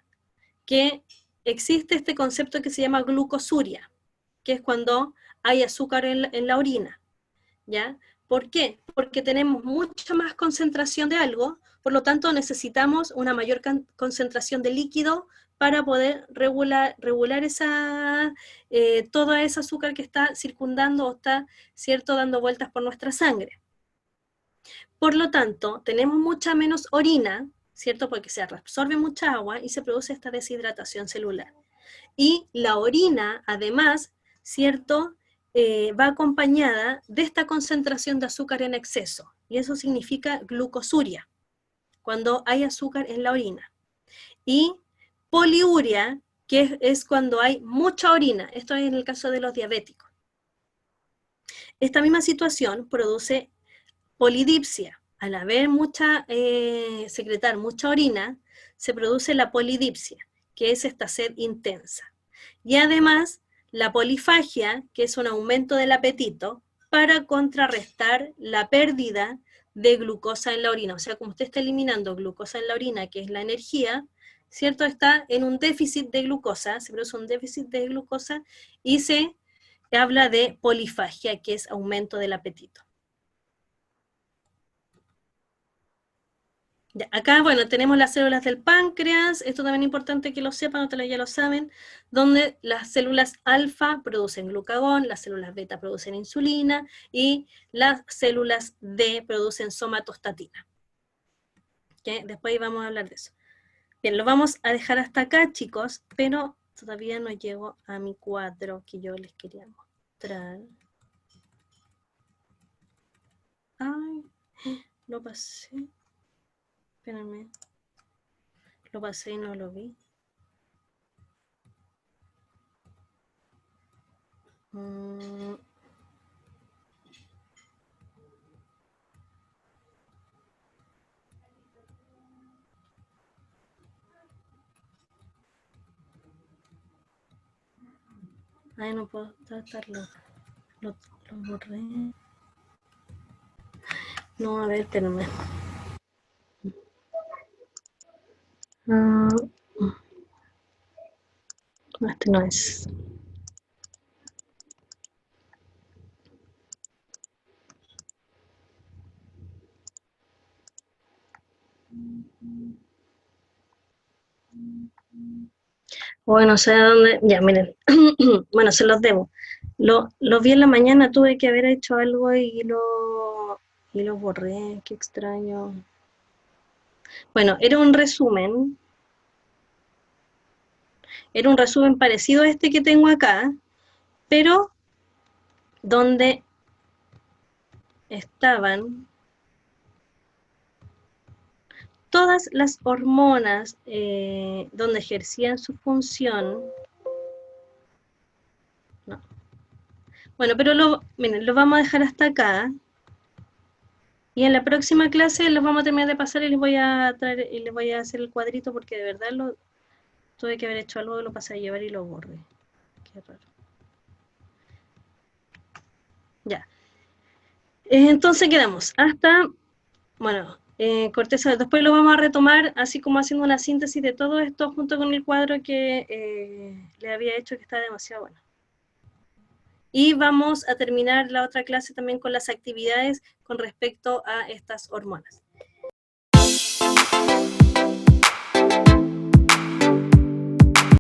Que existe este concepto que se llama glucosuria, que es cuando hay azúcar en la orina, ¿ya? ¿Por qué? Porque tenemos mucha más concentración de algo, por lo tanto necesitamos una mayor concentración de líquido para poder regular toda esa azúcar que está circundando o está, ¿cierto?, dando vueltas por nuestra sangre. Por lo tanto, tenemos mucha menos orina, ¿cierto? Porque se reabsorbe mucha agua y se produce esta deshidratación celular. Y la orina, además, ¿cierto?, va acompañada de esta concentración de azúcar en exceso. Y eso significa glucosuria, cuando hay azúcar en la orina. Y poliuria, que es cuando hay mucha orina. Esto es en el caso de los diabéticos. Esta misma situación produce polidipsia. Al haber secretar mucha orina, se produce la polidipsia, que es esta sed intensa. Y además, la polifagia, que es un aumento del apetito, para contrarrestar la pérdida de glucosa en la orina. O sea, como usted está eliminando glucosa en la orina, que es la energía, ¿cierto? Está en un déficit de glucosa, se produce un déficit de glucosa y se habla de polifagia, que es aumento del apetito. Acá, bueno, tenemos las células del páncreas, esto también es importante que lo sepan, ustedes ya lo saben, donde las células alfa producen glucagón, las células beta producen insulina y las células D producen somatostatina. ¿Okay? Después vamos a hablar de eso. Bien, lo vamos a dejar hasta acá, chicos, pero todavía no llego a mi cuadro que yo les quería mostrar. Ay, lo pasé. Espérenme. Lo pasé y no lo vi. Ay, no puedo tratarlo. Lo borré. No, a ver, espérame. No, este no es. Bueno, no sé dónde. Ya, miren. Bueno, se los debo. Lo vi en la mañana, tuve que haber hecho algo y lo borré. Qué extraño. Bueno, era un resumen. Era un resumen parecido a este que tengo acá, pero donde estaban todas las hormonas donde ejercían su función. No. Bueno, pero miren, lo vamos a dejar hasta acá. Y en la próxima clase los vamos a terminar de pasar y les voy a traer y les voy a hacer el cuadrito porque de verdad tuve que haber hecho algo, lo pasé a llevar y lo borré. Qué raro. Ya. Entonces quedamos hasta, bueno, corteza. Después lo vamos a retomar así como haciendo una síntesis de todo esto junto con el cuadro que le había hecho que está demasiado bueno. Y vamos a terminar la otra clase también con las actividades con respecto a estas hormonas.